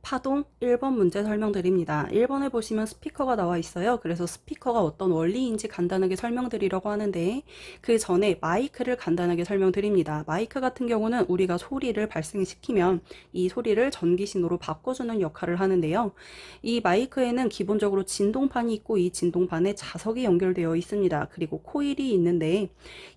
파동 1번 문제 설명드립니다. 1번에 보시면 스피커가 나와 있어요. 그래서 스피커가 어떤 원리인지 간단하게 설명드리려고 하는데 그 전에 마이크를 간단하게 설명드립니다. 마이크 같은 경우는 우리가 소리를 발생시키면 이 소리를 전기신호로 바꿔주는 역할을 하는데요. 이 마이크에는 기본적으로 진동판이 있고 이 진동판에 자석이 연결되어 있습니다. 그리고 코일이 있는데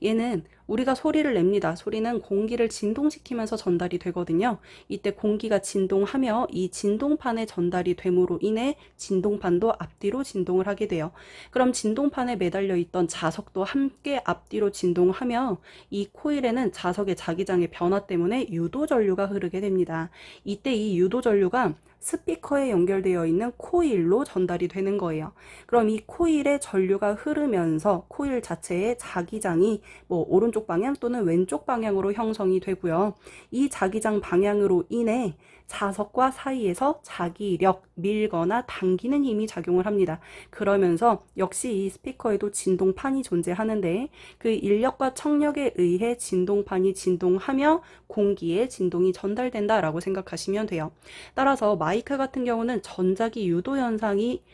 얘는 우리가 소리를 냅니다. 소리는 공기를 진동시키면서 전달이 되거든요. 이때 공기가 진동하며 이 진동판에 전달이 됨으로 인해 진동판도 앞뒤로 진동을 하게 돼요. 그럼 진동판에 매달려 있던 자석도 함께 앞뒤로 진동하며 이 코일에는 자석의 자기장의 변화 때문에 유도 전류가 흐르게 됩니다. 이때 이 유도 전류가 스피커에 연결되어 있는 코일로 전달이 되는 거예요. 그럼 이 코일에 전류가 흐르면서 코일 자체의 자기장이 오른쪽 방향 또는 왼쪽 방향으로 형성이 되고요. 이 자기장 방향으로 인해 자석과 사이에서 자기력, 밀거나 당기는 힘이 작용을 합니다. 그러면서 역시 이 스피커에도 진동판이 존재하는데 그 인력과 청력에 의해 진동판이 진동하며 공기에 진동이 전달된다라고 생각하시면 돼요. 따라서 마이크 같은 경우는 전자기 유도 현상이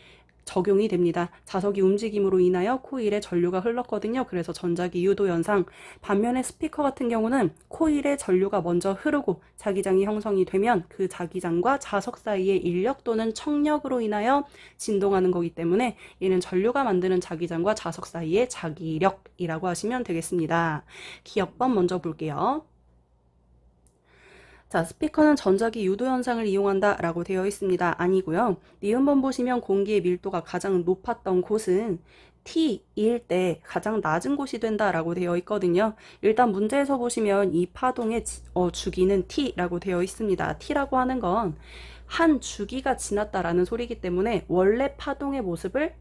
적용이 됩니다. 자석이 움직임으로 인하여 코일에 전류가 흘렀거든요. 그래서 전자기 유도 현상. 반면에 스피커 같은 경우는 코일에 전류가 먼저 흐르고 자기장이 형성이 되면 그 자기장과 자석 사이의 인력 또는 청력으로 인하여 진동하는 거기 때문에 얘는 전류가 만드는 자기장과 자석 사이의 자기력이라고 하시면 되겠습니다. 기억법 먼저 볼게요. 자, 스피커는 전자기 유도 현상을 이용한다 라고 되어 있습니다. 아니고요. 니은번 보시면 공기의 밀도가 가장 높았던 곳은 T일 때 가장 낮은 곳이 된다라고 되어 있거든요. 일단 문제에서 보시면 이 파동의 주기는 T라고 되어 있습니다. T라고 하는 건 한 주기가 지났다라는 소리이기 때문에 원래 파동의 모습을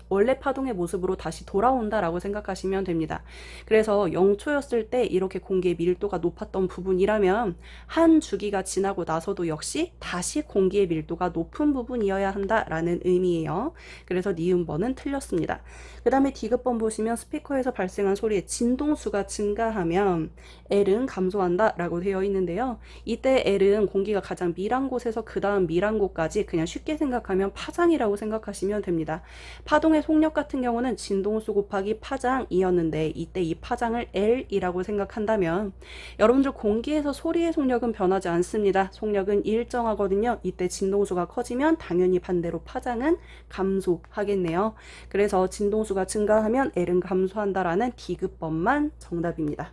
원래 파동의 모습으로 다시 돌아온다라고 생각하시면 됩니다. 그래서 0초였을 때 이렇게 공기의 밀도가 높았던 부분이라면 한 주기가 지나고 나서도 역시 다시 공기의 밀도가 높은 부분이어야 한다라는 의미예요. 그래서 니은번은 틀렸습니다. 그 다음에 디귿번 보시면 스피커에서 발생한 소리의 진동수가 증가하면 L은 감소한다 라고 되어 있는데요. 이때 L은 공기가 가장 밀한 곳에서 그 다음 밀한 곳까지 그냥 쉽게 생각하면 파장이라고 생각하시면 됩니다. 파동의 속력 같은 경우는 진동수 곱하기 파장이었는데 이때 이 파장을 L이라고 생각한다면 여러분들 공기에서 소리의 속력은 변하지 않습니다. 속력은 일정하거든요. 이때 진동수가 커지면 당연히 반대로 파장은 감소하겠네요. 그래서 진동수가 증가하면 L은 감소한다라는 디귿번만 정답입니다.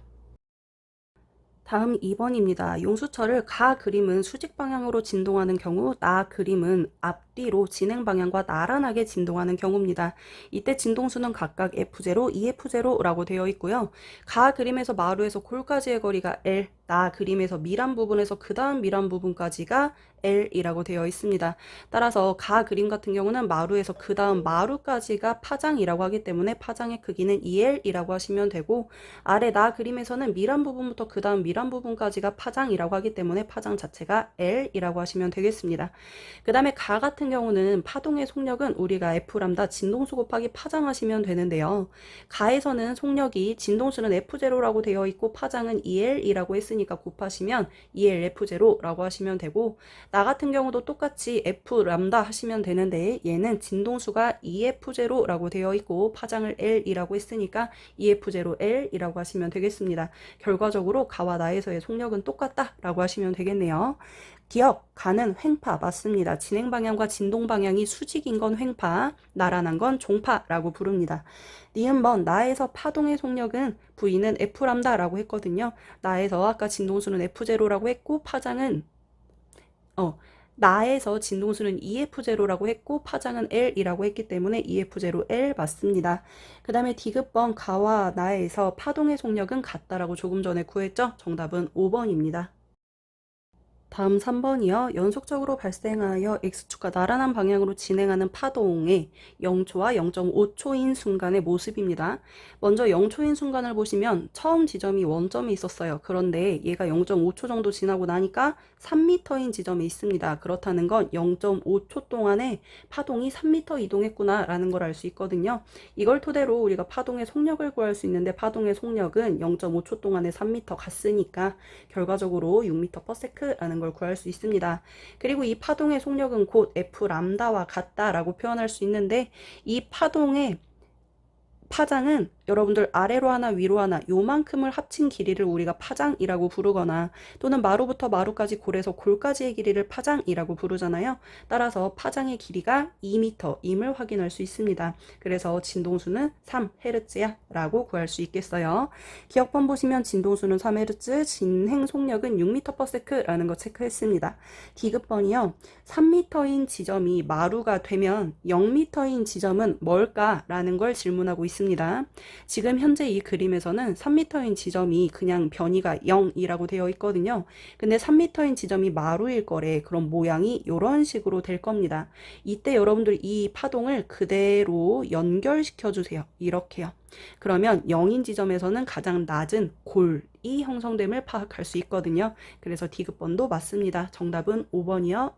다음 2번입니다. 용수철을 가 그림은 수직 방향으로 진동하는 경우 나 그림은 앞뒤로 진행 방향과 나란하게 진동하는 경우입니다. 이때 진동수는 각각 F0, EF0라고 되어 있고요. 가 그림에서 마루에서 골까지의 거리가 L, 나 그림에서 밀한 부분에서 그 다음 밀한 부분까지가 L이라고 되어 있습니다. 따라서 가 그림 같은 경우는 마루에서 그 다음 마루까지가 파장이라고 하기 때문에 파장의 크기는 2L이라고 하시면 되고 아래 나 그림에서는 밀한 부분부터 그 다음 밀한 부분까지가 파장이라고 하기 때문에 파장 자체가 L이라고 하시면 되겠습니다. 그 다음에 가 같은 경우는 파동의 속력은 우리가 F람다 진동수 곱하기 파장 하시면 되는데요. 가에서는 속력이 진동수는 F0라고 되어 있고 파장은 2L이라고 했으니까 곱하시면 2L F0라고 하시면 되고 나 같은 경우도 똑같이 F람다 하시면 되는데 얘는 진동수가 EF0라고 되어 있고 파장을 L이라고 했으니까 EF0L이라고 하시면 되겠습니다. 결과적으로 가와 나에서의 속력은 똑같다라고 하시면 되겠네요. 기억, 가는 횡파 맞습니다. 진행 방향과 진동 방향이 수직인 건 횡파, 나란한 건 종파라고 부릅니다. 니은번 나에서 파동의 속력은 V는 F람다라고 했거든요. 나에서 아까 진동수는 F0라고 했고 파장은 나에서 진동수는 EF0라고 했고 파장은 L이라고 했기 때문에 EF0L 맞습니다. 그 다음에 디귿번 가와 나에서 파동의 속력은 같다라고 조금 전에 구했죠? 정답은 5번입니다. 다음 3번이요. 연속적으로 발생하여 X축과 나란한 방향으로 진행하는 파동의 0초와 0.5초인 순간의 모습입니다. 먼저 0초인 순간을 보시면 처음 지점이 원점에 있었어요. 그런데 얘가 0.5초 정도 지나고 나니까 3m인 지점에 있습니다. 그렇다는 건 0.5초 동안에 파동이 3m 이동했구나 라는 걸 알 수 있거든요. 이걸 토대로 우리가 파동의 속력을 구할 수 있는데 파동의 속력은 0.5초 동안에 3m 갔으니까 결과적으로 6m/s라는 걸 구할 수 있습니다. 그리고 이 파동의 속력은 곧 F 람다와 같다라고 표현할 수 있는데 이 파동의 파장은 여러분들 아래로 하나 위로 하나 요만큼을 합친 길이를 우리가 파장이라고 부르거나 또는 마루부터 마루까지 골에서 골까지의 길이를 파장이라고 부르잖아요. 따라서 파장의 길이가 2m임을 확인할 수 있습니다. 그래서 진동수는 3Hz야 라고 구할 수 있겠어요. 기억번 보시면 진동수는 3Hz, 진행 속력은 6m/s라는 거 체크했습니다. 디귿번이요. 3m인 지점이 마루가 되면 0m인 지점은 뭘까라는 걸 질문하고 있습니다. 지금 현재 이 그림에서는 3m인 지점이 그냥 변이가 0이라고 되어 있거든요. 근데 3m인 지점이 마루일 거래. 그럼 모양이 이런 식으로 될 겁니다. 이때 여러분들 이 파동을 그대로 연결시켜 주세요. 이렇게요. 그러면 0인 지점에서는 가장 낮은 골이 형성됨을 파악할 수 있거든요. 그래서 디귿번도 맞습니다. 정답은 5번이요.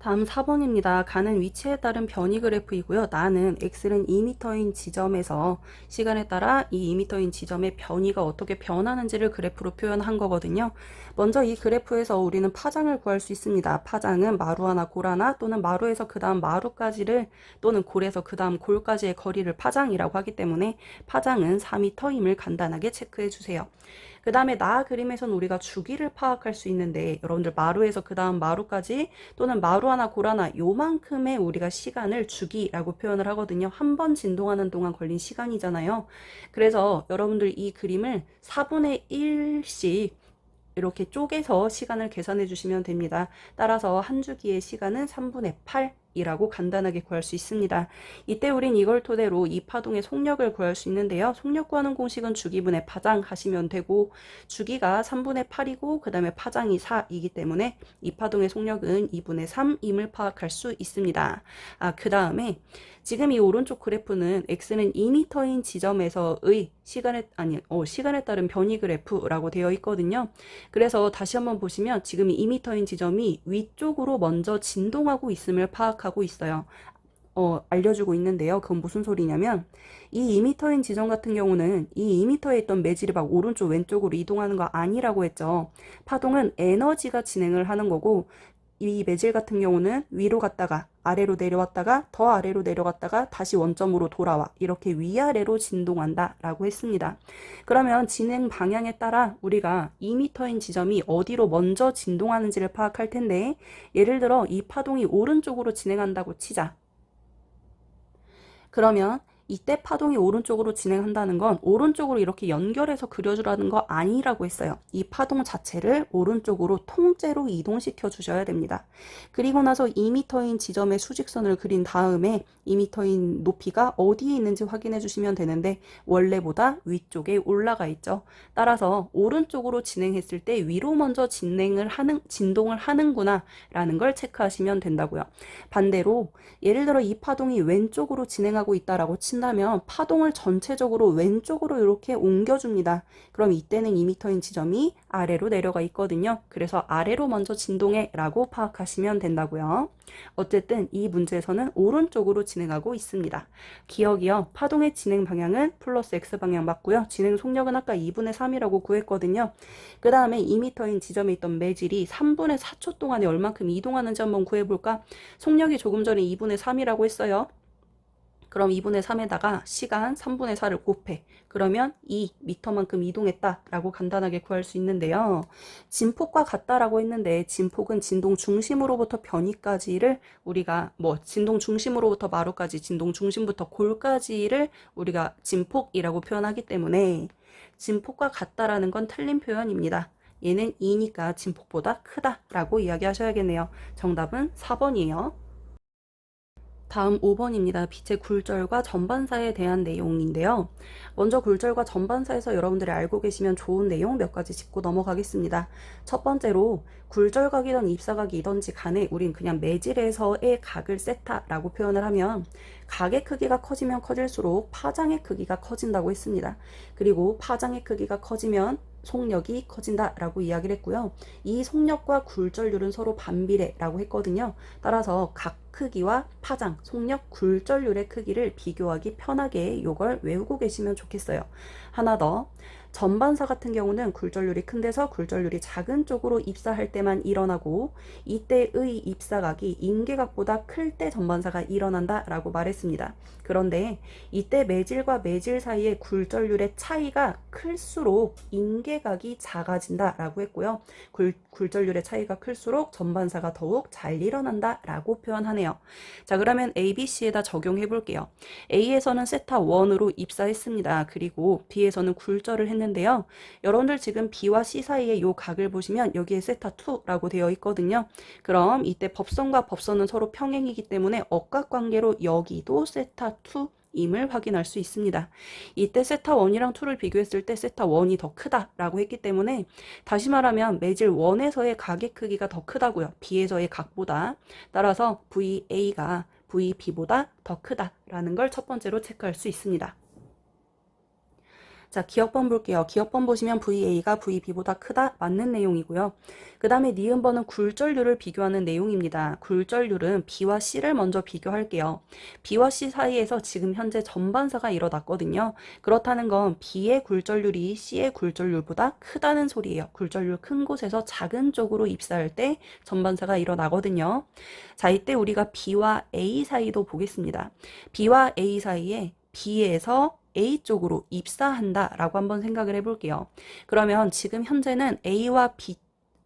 다음 4번입니다. 가는 위치에 따른 변이 그래프이고요. 나는 x는 2m인 지점에서 시간에 따라 이 2m인 지점의 변이가 어떻게 변하는지를 그래프로 표현한 거거든요. 먼저 이 그래프에서 우리는 파장을 구할 수 있습니다. 파장은 마루 하나 골 하나 또는 마루에서 그 다음 마루까지를 또는 골에서 그 다음 골까지의 거리를 파장이라고 하기 때문에 파장은 4m임을 간단하게 체크해 주세요. 그 다음에 나 그림에서는 우리가 주기를 파악할 수 있는데 여러분들 마루에서 그 다음 마루까지 또는 마루 하나 골 하나 요만큼의 우리가 시간을 주기라고 표현을 하거든요. 한 번 진동하는 동안 걸린 시간이잖아요. 그래서 여러분들 이 그림을 4분의 1씩 이렇게 쪼개서 시간을 계산해 주시면 됩니다. 따라서 한 주기의 시간은 3분의 8 이라고 간단하게 구할 수 있습니다. 이때 우린 이걸 토대로 이 파동의 속력을 구할 수 있는데요. 속력 구하는 공식은 주기분의 파장 하시면 되고 주기가 3분의 8이고 그 다음에 파장이 4이기 때문에 이 파동의 속력은 2분의 3임을 파악할 수 있습니다. 그 다음에 지금 이 오른쪽 그래프는 x는 2m인 지점에서의 시간에 따른 변이 그래프라고 되어 있거든요. 그래서 다시 한번 보시면 지금 이 2m인 지점이 위쪽으로 먼저 진동하고 있음을 파악하고 있어요. 알려주고 있는데요. 그건 무슨 소리냐면 이 2m인 지점 같은 경우는 이 2m에 있던 매질이 막 오른쪽 왼쪽으로 이동하는 거 아니라고 했죠. 파동은 에너지가 진행을 하는 거고 이 매질 같은 경우는 위로 갔다가 아래로 내려왔다가 더 아래로 내려갔다가 다시 원점으로 돌아와 이렇게 위아래로 진동한다 라고 했습니다. 그러면 진행 방향에 따라 우리가 2m인 지점이 어디로 먼저 진동하는지를 파악할 텐데 예를 들어 이 파동이 오른쪽으로 진행한다고 치자. 그러면 이때 파동이 오른쪽으로 진행한다는 건 오른쪽으로 이렇게 연결해서 그려주라는 거 아니라고 했어요. 이 파동 자체를 오른쪽으로 통째로 이동시켜 주셔야 됩니다. 그리고 나서 2m인 지점의 수직선을 그린 다음에 2m인 높이가 어디에 있는지 확인해 주시면 되는데 원래보다 위쪽에 올라가 있죠. 따라서 오른쪽으로 진행했을 때 위로 먼저 진동을 하는구나 라는 걸 체크하시면 된다고요. 반대로 예를 들어 이 파동이 왼쪽으로 진행하고 있다라고 친다면 파동을 전체적으로 왼쪽으로 이렇게 옮겨줍니다. 그럼 이때는 2m인 지점이 아래로 내려가 있거든요. 그래서 아래로 먼저 진동해 라고 파악하시면 된다고요. 어쨌든 이 문제에서는 오른쪽으로 진행하고 있습니다. 기억이요. 파동의 진행 방향은 플러스 X방향 맞고요. 진행 속력은 아까 2분의 3이라고 구했거든요. 그 다음에 2m인 지점에 있던 매질이 3분의 4초 동안에 얼만큼 이동하는지 한번 구해볼까? 속력이 조금 전에 2분의 3이라고 했어요. 그럼 2분의 3에다가 시간 3분의 4를 곱해. 그러면 2m만큼 이동했다라고 간단하게 구할 수 있는데요. 진폭과 같다라고 했는데 진폭은 진동 중심으로부터 변이까지를 우리가 진동 중심으로부터 마루까지 진동 중심부터 골까지를 우리가 진폭이라고 표현하기 때문에 진폭과 같다라는 건 틀린 표현입니다. 얘는 2니까 진폭보다 크다라고 이야기하셔야겠네요. 정답은 4번이에요. 다음 5번입니다. 빛의 굴절과 전반사에 대한 내용인데요. 먼저 굴절과 전반사에서 여러분들이 알고 계시면 좋은 내용 몇 가지 짚고 넘어가겠습니다. 첫 번째로 굴절각이든 입사각이든지 간에 우린 그냥 매질에서의 각을 세타라고 표현을 하면 각의 크기가 커지면 커질수록 파장의 크기가 커진다고 했습니다. 그리고 파장의 크기가 커지면 속력이 커진다라고 이야기를 했고요. 이 속력과 굴절률은 서로 반비례라고 했거든요. 따라서 각 크기와 파장, 속력, 굴절률의 크기를 비교하기 편하게 이걸 외우고 계시면 좋겠어요. 하나 더. 전반사 같은 경우는 굴절률이 큰 데서 굴절률이 작은 쪽으로 입사할 때만 일어나고 이때의 입사각이 임계각보다 클 때 전반사가 일어난다 라고 말했습니다. 그런데 이때 매질과 매질 사이의 굴절률의 차이가 클수록 임계각이 작아진다 라고 했고요. 굴절률의 차이가 클수록 전반사가 더욱 잘 일어난다 라고 표현하네요. 자, 그러면 ABC에다 적용해 볼게요. A에서는 세타 1으로 입사했습니다. 그리고 B에서는 굴절을 했는데요. 여러분들 지금 B와 C 사이의 요 각을 보시면 여기에 세타 2라고 되어 있거든요. 그럼 이때 법선과 법선은 서로 평행이기 때문에 억각관계로 여기도 세타 2 임을 확인할 수 있습니다. 이때 세타 1이랑 2를 비교했을 때 세타 1이 더 크다라고 했기 때문에 다시 말하면 매질 1에서의 각의 크기가 더 크다고요. B에서의 각보다. 따라서 VA가 VB보다 더 크다라는 걸 첫 번째로 체크할 수 있습니다. 자, 기억번 볼게요. 기억번 보시면 VA가 VB보다 크다 맞는 내용이고요. 그 다음에 니은번은 굴절률을 비교하는 내용입니다. 굴절률은 B와 C를 먼저 비교할게요. B와 C 사이에서 지금 현재 전반사가 일어났거든요. 그렇다는 건 B의 굴절률이 C의 굴절률보다 크다는 소리예요. 굴절률 큰 곳에서 작은 쪽으로 입사할 때 전반사가 일어나거든요. 자, 이때 우리가 B와 A 사이도 보겠습니다. B와 A 사이에 B에서 A 쪽으로 입사한다 라고 한번 생각을 해볼게요. 그러면 지금 현재는 A와 B,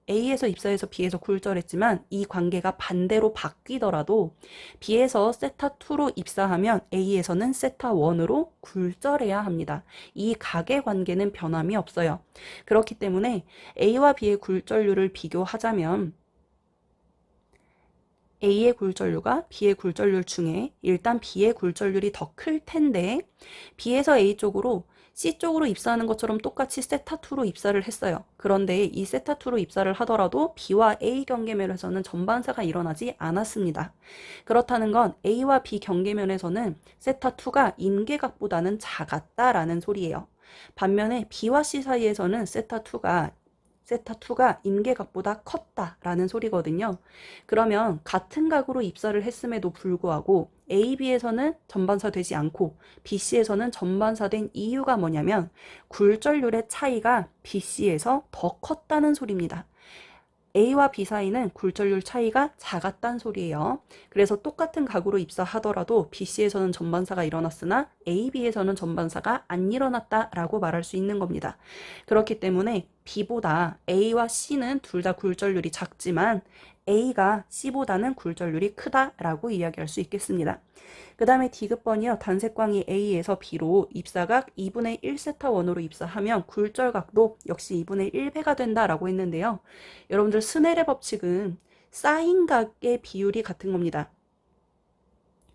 A에서 입사해서 B에서 굴절했지만 이 관계가 반대로 바뀌더라도 B에서 세타 2로 입사하면 A에서는 세타 1으로 굴절해야 합니다. 이 각의 관계는 변함이 없어요. 그렇기 때문에 A와 B의 굴절률을 비교하자면 A의 굴절률과 B의 굴절률 중에 일단 B의 굴절률이 더 클 텐데 B에서 A 쪽으로 C 쪽으로 입사하는 것처럼 똑같이 세타 2로 입사를 했어요. 그런데 이 세타 2로 입사를 하더라도 B와 A 경계면에서는 전반사가 일어나지 않았습니다. 그렇다는 건 A와 B 경계면에서는 세타 2가 임계각보다는 작았다라는 소리예요. 반면에 B와 C 사이에서는 세타 2가 임계각보다 컸다라는 소리거든요. 그러면 같은 각으로 입사를 했음에도 불구하고 A, B에서는 전반사 되지 않고 B, C에서는 전반사 된 이유가 뭐냐면 굴절률의 차이가 B, C에서 더 컸다는 소리입니다. A와 B 사이는 굴절률 차이가 작았단 소리예요. 그래서 똑같은 각으로 입사하더라도 BC에서는 전반사가 일어났으나 AB에서는 전반사가 안 일어났다라고 말할 수 있는 겁니다. 그렇기 때문에 B보다 A와 C는 둘 다 굴절률이 작지만 A가 C보다는 굴절률이 크다라고 이야기할 수 있겠습니다. 그 다음에 D급번이요. 단색광이 A에서 B로 입사각 2분의 1세타 원으로 입사하면 굴절각도 역시 2분의 1배가 된다라고 했는데요. 여러분들 스넬의 법칙은 사인각의 비율이 같은 겁니다.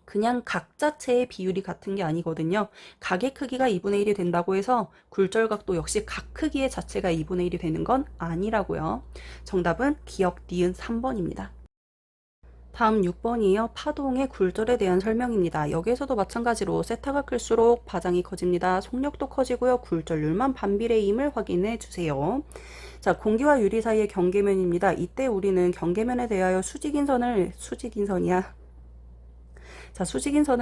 그냥 각 자체의 비율이 같은 게 아니거든요. 각의 크기가 2분의 1이 된다고 해서 굴절각도 역시 각 크기의 자체가 2분의 1이 되는 건 아니라고요. 정답은 기억 니은 3번입니다. 다음 6번이에요. 파동의 굴절에 대한 설명입니다. 여기에서도 마찬가지로 세타가 클수록 파장이 커집니다. 속력도 커지고요. 굴절률만 반비례임을 확인해 주세요. 자, 공기와 유리 사이의 경계면입니다. 이때 우리는 경계면에 대하여 수직인 선을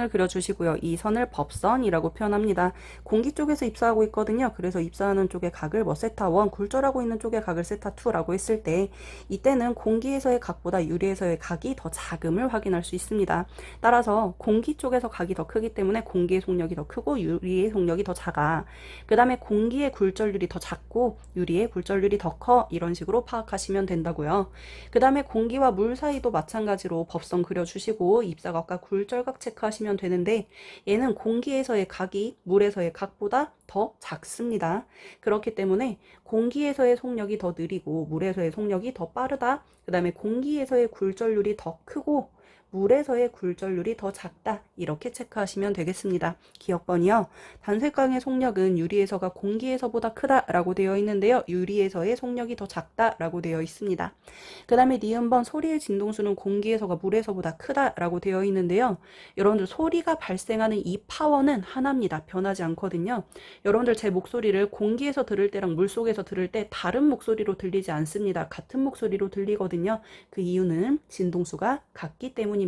그려주시고요. 이 선을 법선이라고 표현합니다. 공기 쪽에서 입사하고 있거든요. 그래서 입사하는 쪽의 각을 세타 1, 굴절하고 있는 쪽의 각을 세타 2라고 했을 때 이때는 공기에서의 각보다 유리에서의 각이 더 작음을 확인할 수 있습니다. 따라서 공기 쪽에서 각이 더 크기 때문에 공기의 속력이 더 크고 유리의 속력이 더 작아. 그 다음에 공기의 굴절률이 더 작고 유리의 굴절률이 더 커. 이런 식으로 파악하시면 된다고요. 그 다음에 공기와 물 사이도 마찬가지로 법선 그려주시고 입사각과 굴절각 체크하시면 되는데 얘는 공기에서의 각이 물에서의 각보다 더 작습니다. 그렇기 때문에 공기에서의 속력이 더 느리고 물에서의 속력이 더 빠르다. 그 다음에 공기에서의 굴절률이 더 크고 물에서의 굴절률이 더 작다. 이렇게 체크하시면 되겠습니다. 기억번이요. 단색광의 속력은 유리에서가 공기에서보다 크다라고 되어 있는데요. 유리에서의 속력이 더 작다라고 되어 있습니다. 그 다음에 니은번 소리의 진동수는 공기에서가 물에서보다 크다라고 되어 있는데요. 여러분들 소리가 발생하는 이 파워는 하나입니다. 변하지 않거든요. 여러분들 제 목소리를 공기에서 들을 때랑 물속에서 들을 때 다른 목소리로 들리지 않습니다. 같은 목소리로 들리거든요. 그 이유는 진동수가 같기 때문입니다.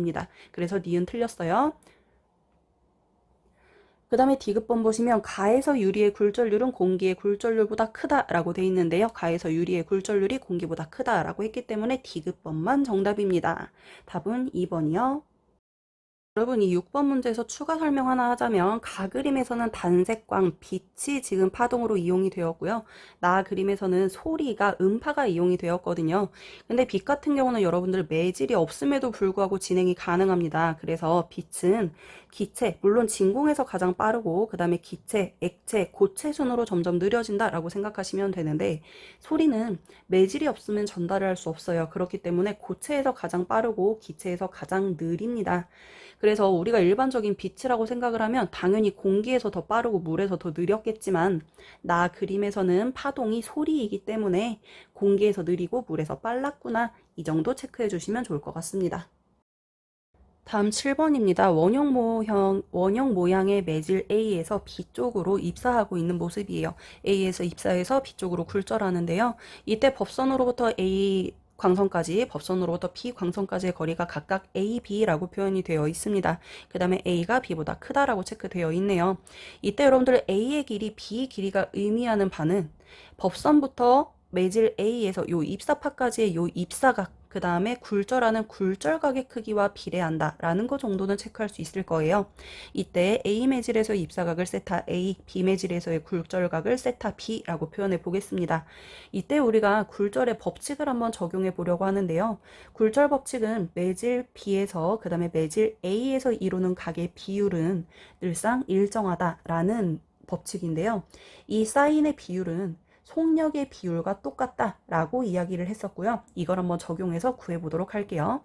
그래서 니은 틀렸어요. 그 다음에 디귿번 보시면 가에서 유리의 굴절률은 공기의 굴절률보다 크다라고 돼 있는데요. 가에서 유리의 굴절률이 공기보다 크다라고 했기 때문에 디귿번만 정답입니다. 답은 2번이요. 여러분 이 6번 문제에서 추가 설명 하나 하자면 가 그림에서는 단색광, 빛이 지금 파동으로 이용이 되었고요. 나 그림에서는 소리가 음파가 이용이 되었거든요. 근데 빛 같은 경우는 여러분들 매질이 없음에도 불구하고 진행이 가능합니다. 그래서 빛은 기체, 물론 진공에서 가장 빠르고 그 다음에 기체, 액체, 고체 순으로 점점 느려진다라고 생각하시면 되는데 소리는 매질이 없으면 전달을 할 수 없어요. 그렇기 때문에 고체에서 가장 빠르고 기체에서 가장 느립니다. 그래서 우리가 일반적인 빛이라고 생각을 하면 당연히 공기에서 더 빠르고 물에서 더 느렸겠지만 나 그림에서는 파동이 소리이기 때문에 공기에서 느리고 물에서 빨랐구나. 이 정도 체크해 주시면 좋을 것 같습니다. 다음 7번입니다. 원형 모양의 매질 A에서 B 쪽으로 입사하고 있는 모습이에요. A에서 입사해서 B 쪽으로 굴절하는데요. 이때 법선으로부터 A 광선까지, 법선으로부터 B 광선까지의 거리가 각각 A, B라고 표현이 되어 있습니다. 그 다음에 A가 B보다 크다라고 체크되어 있네요. 이때 여러분들 A의 길이, B 길이가 의미하는 바는 법선부터 매질 A에서 요 입사파까지의 요 입사각, 그 다음에 굴절하는 굴절각의 크기와 비례한다 라는 거 정도는 체크할 수 있을 거예요. 이때 A 매질에서의 입사각을 세타 A, B 매질에서의 굴절각을 세타 B라고 표현해 보겠습니다. 이때 우리가 굴절의 법칙을 한번 적용해 보려고 하는데요. 굴절 법칙은 매질 B에서 그 다음에 매질 A에서 이루는 각의 비율은 늘상 일정하다라는 법칙인데요. 이 사인의 비율은 속력의 비율과 똑같다라고 이야기를 했었고요. 이걸 한번 적용해서 구해보도록 할게요.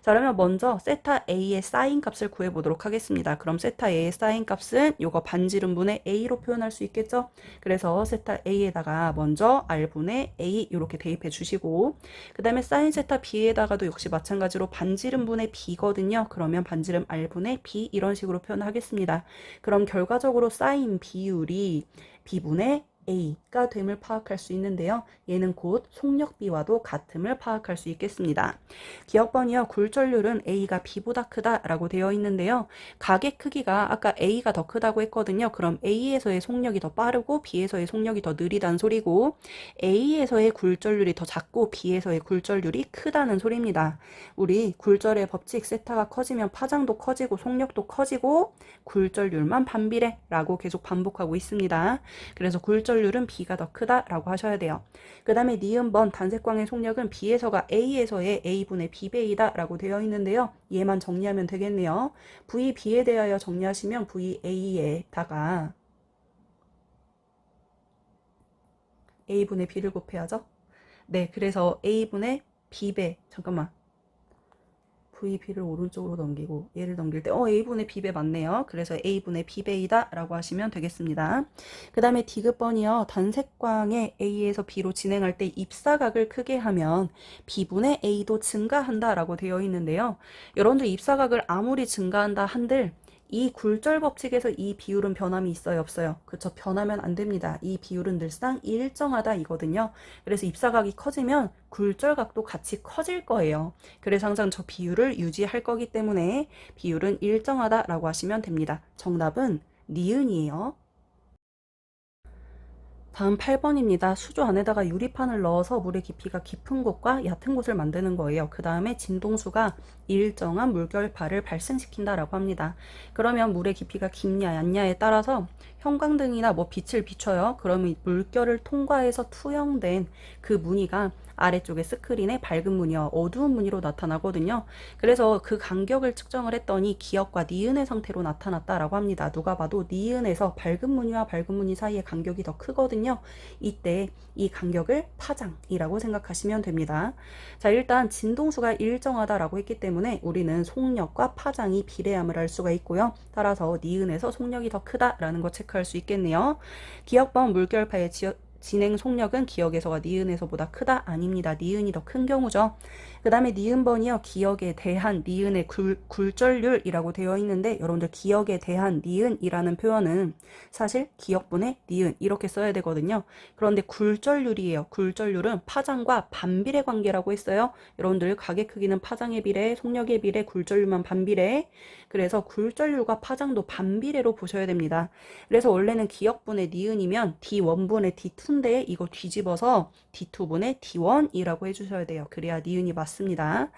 자, 그러면 먼저 세타 A의 사인 값을 구해보도록 하겠습니다. 그럼 세타 A의 사인 값은 요거 반지름분의 A로 표현할 수 있겠죠? 그래서 세타 A에다가 먼저 R분의 A 이렇게 대입해 주시고 그 다음에 사인 세타 B에다가도 역시 마찬가지로 반지름분의 B거든요. 그러면 반지름 R분의 B 이런 식으로 표현하겠습니다. 그럼 결과적으로 사인 비율이 B분의 A가 됨을 파악할 수 있는데요. 얘는 곧 속력비와도 같음을 파악할 수 있겠습니다. 기억번이요. 굴절률은 A가 B보다 크다라고 되어 있는데요. 각의 크기가 아까 A가 더 크다고 했거든요. 그럼 A에서의 속력이 더 빠르고 B에서의 속력이 더 느리다는 소리고 A에서의 굴절률이 더 작고 B에서의 굴절률이 크다는 소리입니다. 우리 굴절의 법칙 세타가 커지면 파장도 커지고 속력도 커지고 굴절률만 반비례라고 계속 반복하고 있습니다. 그래서 굴절률은 B가 더 크다라고 하셔야 돼요. 그 다음에 니은번 단색광의 속력은 B에서가 A에서의 A분의 B배이다 라고 되어 있는데요. 얘만 정리하면 되겠네요. VB에 대하여 정리하시면 VA에다가 A분의 B를 곱해야죠. 네, 그래서 A분의 B배, 잠깐만. VB를 오른쪽으로 넘기고 얘를 넘길 때 A분의 B배 맞네요. 그래서 A분의 B배이다 라고 하시면 되겠습니다. 그 다음에 디귿번이요. 단색광의 A에서 B로 진행할 때 입사각을 크게 하면 B분의 A도 증가한다 라고 되어 있는데요. 여러분들 입사각을 아무리 증가한다 한들 이 굴절 법칙에서 이 비율은 변함이 있어요, 없어요? 그쵸? 변하면 안 됩니다. 이 비율은 늘상 일정하다 이거든요. 그래서 입사각이 커지면 굴절각도 같이 커질 거예요. 그래서 항상 저 비율을 유지할 거기 때문에 비율은 일정하다라고 하시면 됩니다. 정답은 니은이에요. 다음 8번입니다. 수조 안에다가 유리판을 넣어서 물의 깊이가 깊은 곳과 얕은 곳을 만드는 거예요. 그 다음에 진동수가 일정한 물결파를 발생시킨다라고 합니다. 그러면 물의 깊이가 깊냐 얕냐에 따라서 형광등이나 뭐 빛을 비춰요. 그러면 물결을 통과해서 투영된 그 무늬가 아래쪽에 스크린에 밝은 무늬와 어두운 무늬로 나타나거든요. 그래서 그 간격을 측정을 했더니 기역과 니은의 상태로 나타났다라고 합니다. 누가 봐도 니은에서 밝은 무늬와 밝은 무늬 사이의 간격이 더 크거든요. 이때 이 간격을 파장이라고 생각하시면 됩니다. 자, 일단 진동수가 일정하다라고 했기 때문에 우리는 속력과 파장이 비례함을 알 수가 있고요. 따라서 니은에서 속력이 더 크다라는 거 체크할 수 있겠네요. 기역번 물결파의 진행 속력은 기역에서가 니은에서보다 크다? 아닙니다. 니은이 더 큰 경우죠. 그 다음에 니은번이요. 기역에 대한 니은의 굴절률이라고 되어 있는데 여러분들 기역에 대한 니은이라는 표현은 사실 기역분의 니은 이렇게 써야 되거든요. 그런데 굴절률이에요. 굴절률은 파장과 반비례 관계라고 했어요. 여러분들 가계 크기는 파장의 비례, 속력의 비례, 굴절률만 반비례. 그래서 굴절률과 파장도 반비례로 보셔야 됩니다. 그래서 원래는 기역분의 니은이면 D1분의 D2인데 이거 뒤집어서 D2분의 D1이라고 해주셔야 돼요. 그래야 니은이 맞습니다.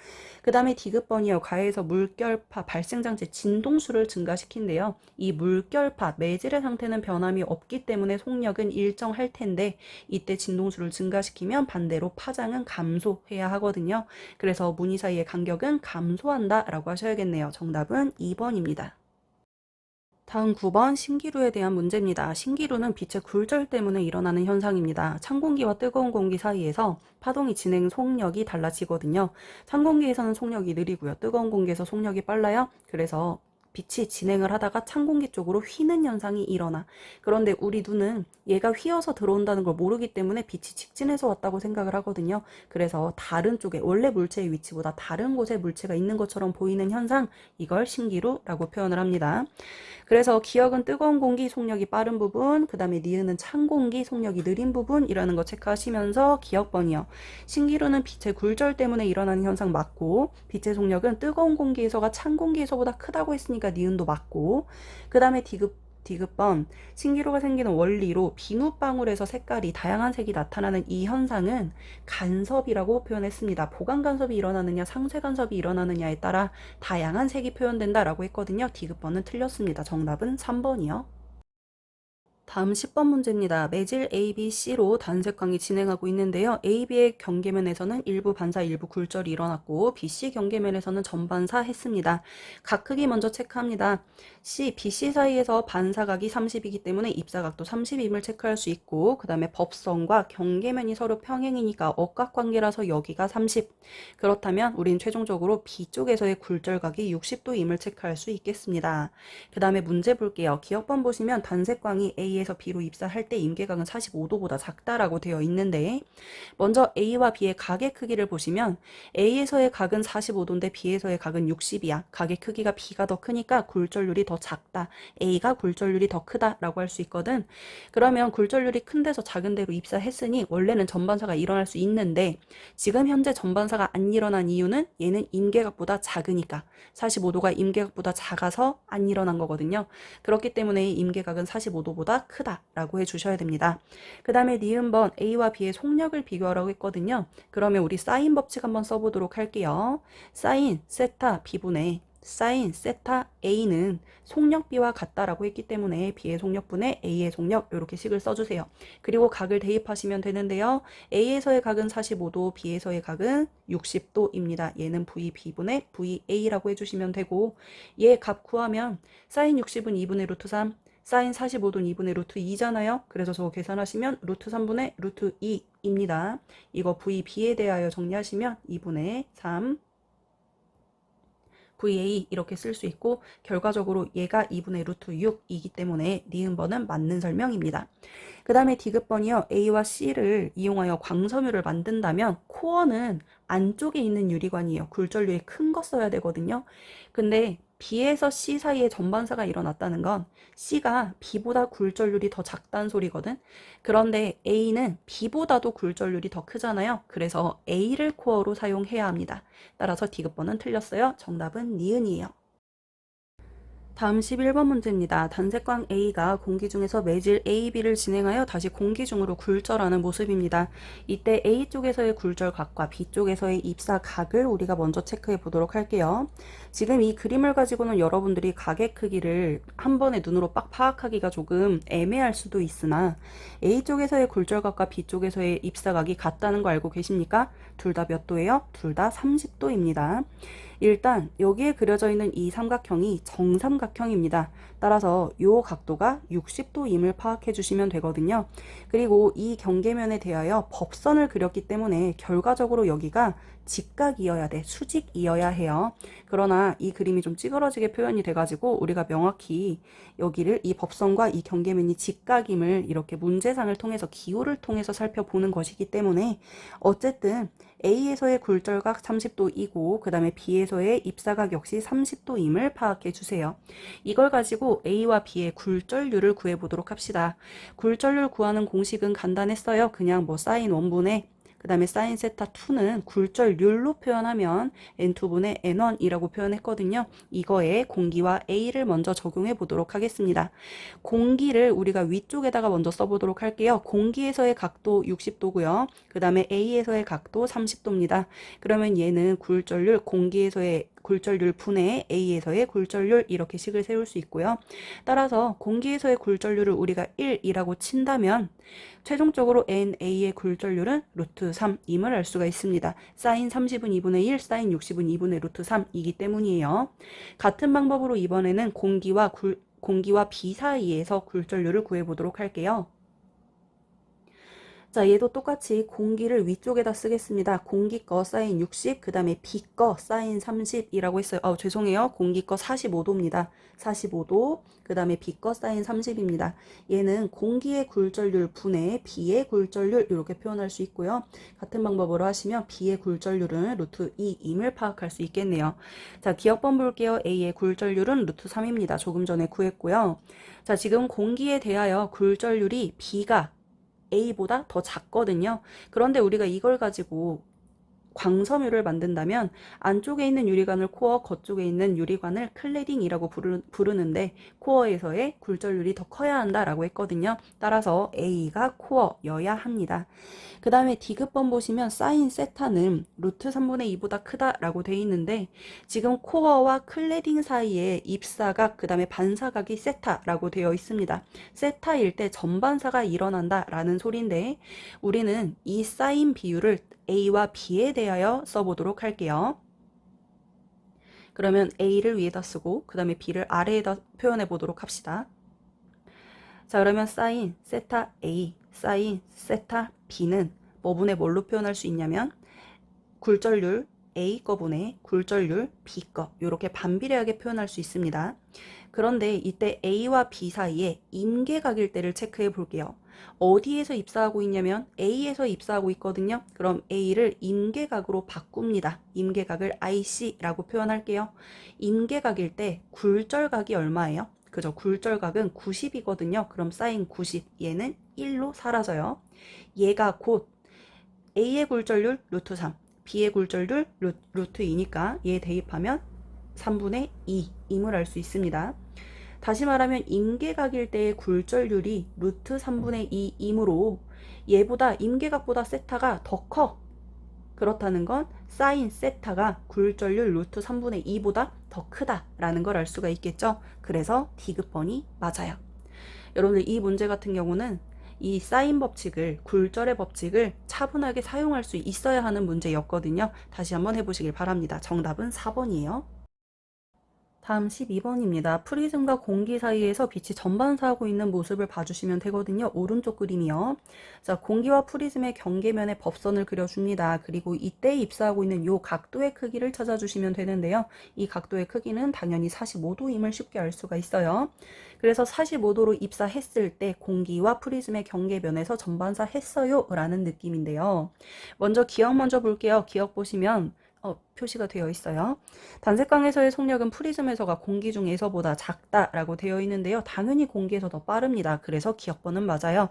그 다음에 디귿번이요. 가해에서 물결파 발생장치 진동수를 증가시킨대요. 이 물결파 매질의 상태는 변함이 없기 때문에 속력은 일정할 텐데 이때 진동수를 증가시키면 반대로 파장은 감소해야 하거든요. 그래서 무늬 사이의 간격은 감소한다 라고 하셔야겠네요. 정답은 2번입니다. 다음 9번 신기루에 대한 문제입니다. 신기루는 빛의 굴절 때문에 일어나는 현상입니다. 찬 공기와 뜨거운 공기 사이에서 파동이 진행 속력이 달라지거든요. 찬 공기에서는 속력이 느리고요. 뜨거운 공기에서 속력이 빨라요. 그래서 빛이 진행을 하다가 찬 공기 쪽으로 휘는 현상이 일어나. 그런데 우리 눈은 얘가 휘어서 들어온다는 걸 모르기 때문에 빛이 직진해서 왔다고 생각을 하거든요. 그래서 다른 쪽에 원래 물체의 위치보다 다른 곳에 물체가 있는 것처럼 보이는 현상, 이걸 신기루라고 표현을 합니다. 그래서 기역은 뜨거운 공기 속력이 빠른 부분, 그 다음에 니은은 찬 공기 속력이 느린 부분이라는 거 체크하시면서 기역번이요. 신기루는 빛의 굴절 때문에 일어나는 현상 맞고, 빛의 속력은 뜨거운 공기에서가 찬 공기에서보다 크다고 했으니까 니은도 맞고, 그 다음에 디귿번 신기루가 생기는 원리로 비눗방울에서 색깔이 다양한 색이 나타나는 이 현상은 간섭이라고 표현했습니다. 보강 간섭이 일어나느냐 상쇄 간섭이 일어나느냐에 따라 다양한 색이 표현된다라고 했거든요. 디귿번은 틀렸습니다. 정답은 3번이요. 다음 10번 문제입니다. 매질 A, B, C로 단색광이 진행하고 있는데요. A, B의 경계면에서는 일부 반사, 일부 굴절이 일어났고 B, C 경계면에서는 전반사 했습니다. 각 크기 먼저 체크합니다. C, B, C 사이에서 반사각이 30이기 때문에 입사각도 30임을 체크할 수 있고 그 다음에 법선과 경계면이 서로 평행이니까 억각관계라서 여기가 30. 그렇다면 우린 최종적으로 B 쪽에서의 굴절각이 60도임을 체크할 수 있겠습니다. 그 다음에 문제 볼게요. 기억번 보시면 단색광이 A A에서 B로 입사할 때 임계각은 45도보다 작다라고 되어 있는데 먼저 A와 B의 각의 크기를 보시면 A에서의 각은 45도인데 B에서의 각은 60이야. 각의 크기가 B가 더 크니까 굴절률이 더 작다. A가 굴절률이 더 크다라고 할 수 있거든. 그러면 굴절률이 큰 데서 작은 데로 입사했으니 원래는 전반사가 일어날 수 있는데 지금 현재 전반사가 안 일어난 이유는 얘는 임계각보다 작으니까 45도가 임계각보다 작아서 안 일어난 거거든요. 그렇기 때문에 임계각은 45도보다 크다라고 해주셔야 됩니다. 그 다음에 니은번 A와 B의 속력을 비교하라고 했거든요. 그러면 우리 사인 법칙 한번 써보도록 할게요. 사인 세타 B분의 사인 세타 A는 속력 B와 같다라고 했기 때문에 B의 속력분의 A의 속력 이렇게 식을 써주세요. 그리고 각을 대입하시면 되는데요. A에서의 각은 45도, B에서의 각은 60도입니다. 얘는 VB분의 VA라고 해주시면 되고 얘 값 구하면 사인 60은 2분의 루트 3, 사인 45도는 2분의 루트 2잖아요. 그래서 저거 계산하시면 루트 3분의 루트 2입니다. 이거 VB에 대하여 정리하시면 2분의 3 VA 이렇게 쓸 수 있고 결과적으로 얘가 2분의 루트 6이기 때문에 니은번은 맞는 설명입니다. 그 다음에 디귿번이요. A와 C를 이용하여 광섬유를 만든다면 코어는 안쪽에 있는 유리관이에요. 굴절률이 큰 거 써야 되거든요. 근데 B에서 C 사이에 전반사가 일어났다는 건 C가 B보다 굴절률이 더 작다는 소리거든. 그런데 A는 B보다도 굴절률이 더 크잖아요. 그래서 A를 코어로 사용해야 합니다. 따라서 디귿번은 틀렸어요. 정답은 니은이에요. 다음 11번 문제입니다. 단색광 A가 공기 중에서 매질 A, B를 진행하여 다시 공기 중으로 굴절하는 모습입니다. 이때 A 쪽에서의 굴절각과 B 쪽에서의 입사각을 우리가 먼저 체크해 보도록 할게요. 지금 이 그림을 가지고는 여러분들이 각의 크기를 한 번에 눈으로 빡 파악하기가 조금 애매할 수도 있으나 A 쪽에서의 굴절각과 B 쪽에서의 입사각이 같다는 거 알고 계십니까? 둘 다 몇 도예요? 둘 다 30도입니다. 일단 여기에 그려져 있는 이 삼각형이 정삼각 삼각형입니다. 따라서 이 각도가 60도임을 파악해 주시면 되거든요. 그리고 이 경계면에 대하여 법선을 그렸기 때문에 결과적으로 여기가 직각이어야 돼. 수직이어야 해요. 그러나 이 그림이 좀 찌그러지게 표현이 돼가지고 우리가 명확히 여기를 이 법선과 이 경계면이 직각임을 이렇게 문제상을 통해서 기호를 통해서 살펴보는 것이기 때문에 어쨌든 A에서의 굴절각 30도이고 그 다음에 B에서의 입사각 역시 30도임을 파악해 주세요. 이걸 가지고 A와 B의 굴절률을 구해보도록 합시다. 굴절률 구하는 공식은 간단했어요. 그냥 뭐 사인 1분의 그 다음에 사인 세타 2는 굴절률로 표현하면 n2분의 n1이라고 표현했거든요. 이거에 공기와 A를 먼저 적용해 보도록 하겠습니다. 공기를 우리가 위쪽에다가 먼저 써보도록 할게요. 공기에서의 각도 60도고요. 그 다음에 A에서의 각도 30도입니다. 그러면 얘는 굴절률, 공기에서의 굴절률 분의 A에서의 굴절률 이렇게 식을 세울 수 있고요. 따라서 공기에서의 굴절률을 우리가 1이라고 친다면 최종적으로 NA의 굴절률은 루트 3임을 알 수가 있습니다. 사인 30은 2분의 1, 사인 60은 2분의 루트 3이기 때문이에요. 같은 방법으로 이번에는 공기와 B 사이에서 굴절률을 구해보도록 할게요. 자, 얘도 똑같이 공기를 위쪽에다 쓰겠습니다. 공기 거 사인 60, 그 다음에 B 거 사인 30이라고 했어요. 죄송해요. 공기 거 45도입니다. 45도, 그 다음에 B 거 사인 30입니다. 얘는 공기의 굴절률 분의 B의 굴절률 이렇게 표현할 수 있고요. 같은 방법으로 하시면 B의 굴절률은 루트 2임을 파악할 수 있겠네요. 자, 기억번 볼게요. A의 굴절률은 루트 3입니다. 조금 전에 구했고요. 자, 지금 공기에 대하여 굴절률이 B가 A보다 더 작거든요. 그런데 우리가 이걸 가지고 광섬유를 만든다면 안쪽에 있는 유리관을 코어, 겉쪽에 있는 유리관을 클래딩이라고 부르는데 코어에서의 굴절률이 더 커야 한다라고 했거든요. 따라서 A가 코어여야 합니다. 그 다음에 D급번 보시면 사인 세타는 루트 3분의 2보다 크다라고 돼 있는데 지금 코어와 클래딩 사이에 입사각 그 다음에 반사각이 세타라고 되어 있습니다. 세타일 때 전반사가 일어난다라는 소리인데 우리는 이 사인 비율을 A와 B에 대하여 써보도록 할게요. 그러면 A를 위에다 쓰고 그 다음에 B를 아래에다 표현해 보도록 합시다. 자, 그러면 사인 세타 A, 사인 세타 B는 뭐분의 뭘로 표현할 수 있냐면 굴절률 A 거분의 굴절률 B 거 이렇게 반비례하게 표현할 수 있습니다. 그런데 이때 A와 B 사이에 임계각일 때를 체크해 볼게요. 어디에서 입사하고 있냐면 A에서 입사하고 있거든요. 그럼 A를 임계각으로 바꿉니다. 임계각을 IC라고 표현할게요. 임계각일 때 굴절각이 얼마예요? 그죠? 굴절각은 90이거든요. 그럼 사인 90, 얘는 1로 사라져요. 얘가 곧 A의 굴절률 루트 3, B의 굴절률 루트 2니까 얘 대입하면 3분의 2임을 알 수 있습니다. 다시 말하면 임계각일 때의 굴절률이 루트 3분의 2이므로 얘보다 임계각보다 세타가 더 커. 그렇다는 건 사인 세타가 굴절률 루트 3분의 2보다 더 크다라는 걸 알 수가 있겠죠. 그래서 D급번이 맞아요. 여러분들 이 문제 같은 경우는 이 사인 법칙을, 굴절의 법칙을 차분하게 사용할 수 있어야 하는 문제였거든요. 다시 한번 해보시길 바랍니다. 정답은 4번이에요. 다음 12번입니다. 프리즘과 공기 사이에서 빛이 전반사하고 있는 모습을 봐주시면 되거든요. 오른쪽 그림이요. 자, 공기와 프리즘의 경계면에 법선을 그려줍니다. 그리고 이때 입사하고 있는 이 각도의 크기를 찾아주시면 되는데요. 이 각도의 크기는 당연히 45도임을 쉽게 알 수가 있어요. 그래서 45도로 입사했을 때 공기와 프리즘의 경계면에서 전반사 했어요 라는 느낌인데요. 먼저 기억 먼저 볼게요. 기억 보시면 표시가 되어 있어요. 단색광에서의 속력은 프리즘에서가 공기 중에서보다 작다라고 되어 있는데요. 당연히 공기에서 더 빠릅니다. 그래서 기억번은 맞아요.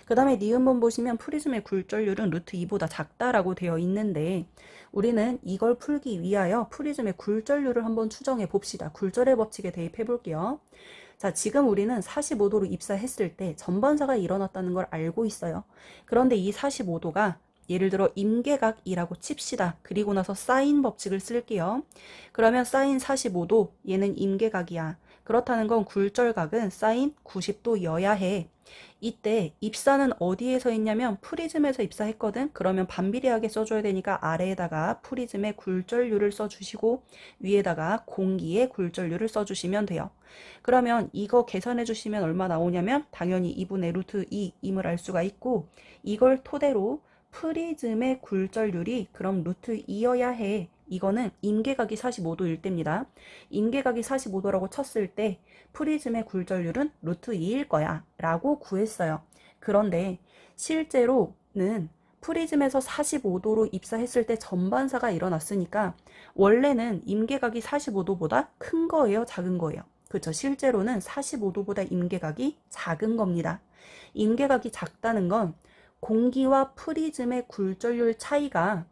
그 다음에 니은번 보시면 프리즘의 굴절률은 루트 2보다 작다라고 되어 있는데 우리는 이걸 풀기 위하여 프리즘의 굴절률을 한번 추정해 봅시다. 굴절의 법칙에 대입해 볼게요. 자, 지금 우리는 45도로 입사했을 때 전반사가 일어났다는 걸 알고 있어요. 그런데 이 45도가 예를 들어 임계각이라고 칩시다. 그리고 나서 사인 법칙을 쓸게요. 그러면 사인 45도 얘는 임계각이야. 그렇다는 건 굴절각은 사인 90도여야 해. 이때 입사는 어디에서 했냐면 프리즘에서 입사했거든. 그러면 반비례하게 써줘야 되니까 아래에다가 프리즘의 굴절률을 써주시고 위에다가 공기의 굴절률을 써주시면 돼요. 그러면 이거 계산해 주시면 얼마 나오냐면 당연히 2분의 루트 2임을 알 수가 있고, 이걸 토대로 프리즘의 굴절률이 그럼 루트 2여야 해. 이거는 임계각이 45도일 때입니다. 임계각이 45도라고 쳤을 때 프리즘의 굴절률은 루트 2일 거야 라고 구했어요. 그런데 실제로는 프리즘에서 45도로 입사했을 때 전반사가 일어났으니까 원래는 임계각이 45도보다 큰 거예요, 작은 거예요? 그렇죠. 실제로는 45도보다 임계각이 작은 겁니다. 임계각이 작다는 건 공기와 프리즘의 굴절률 차이가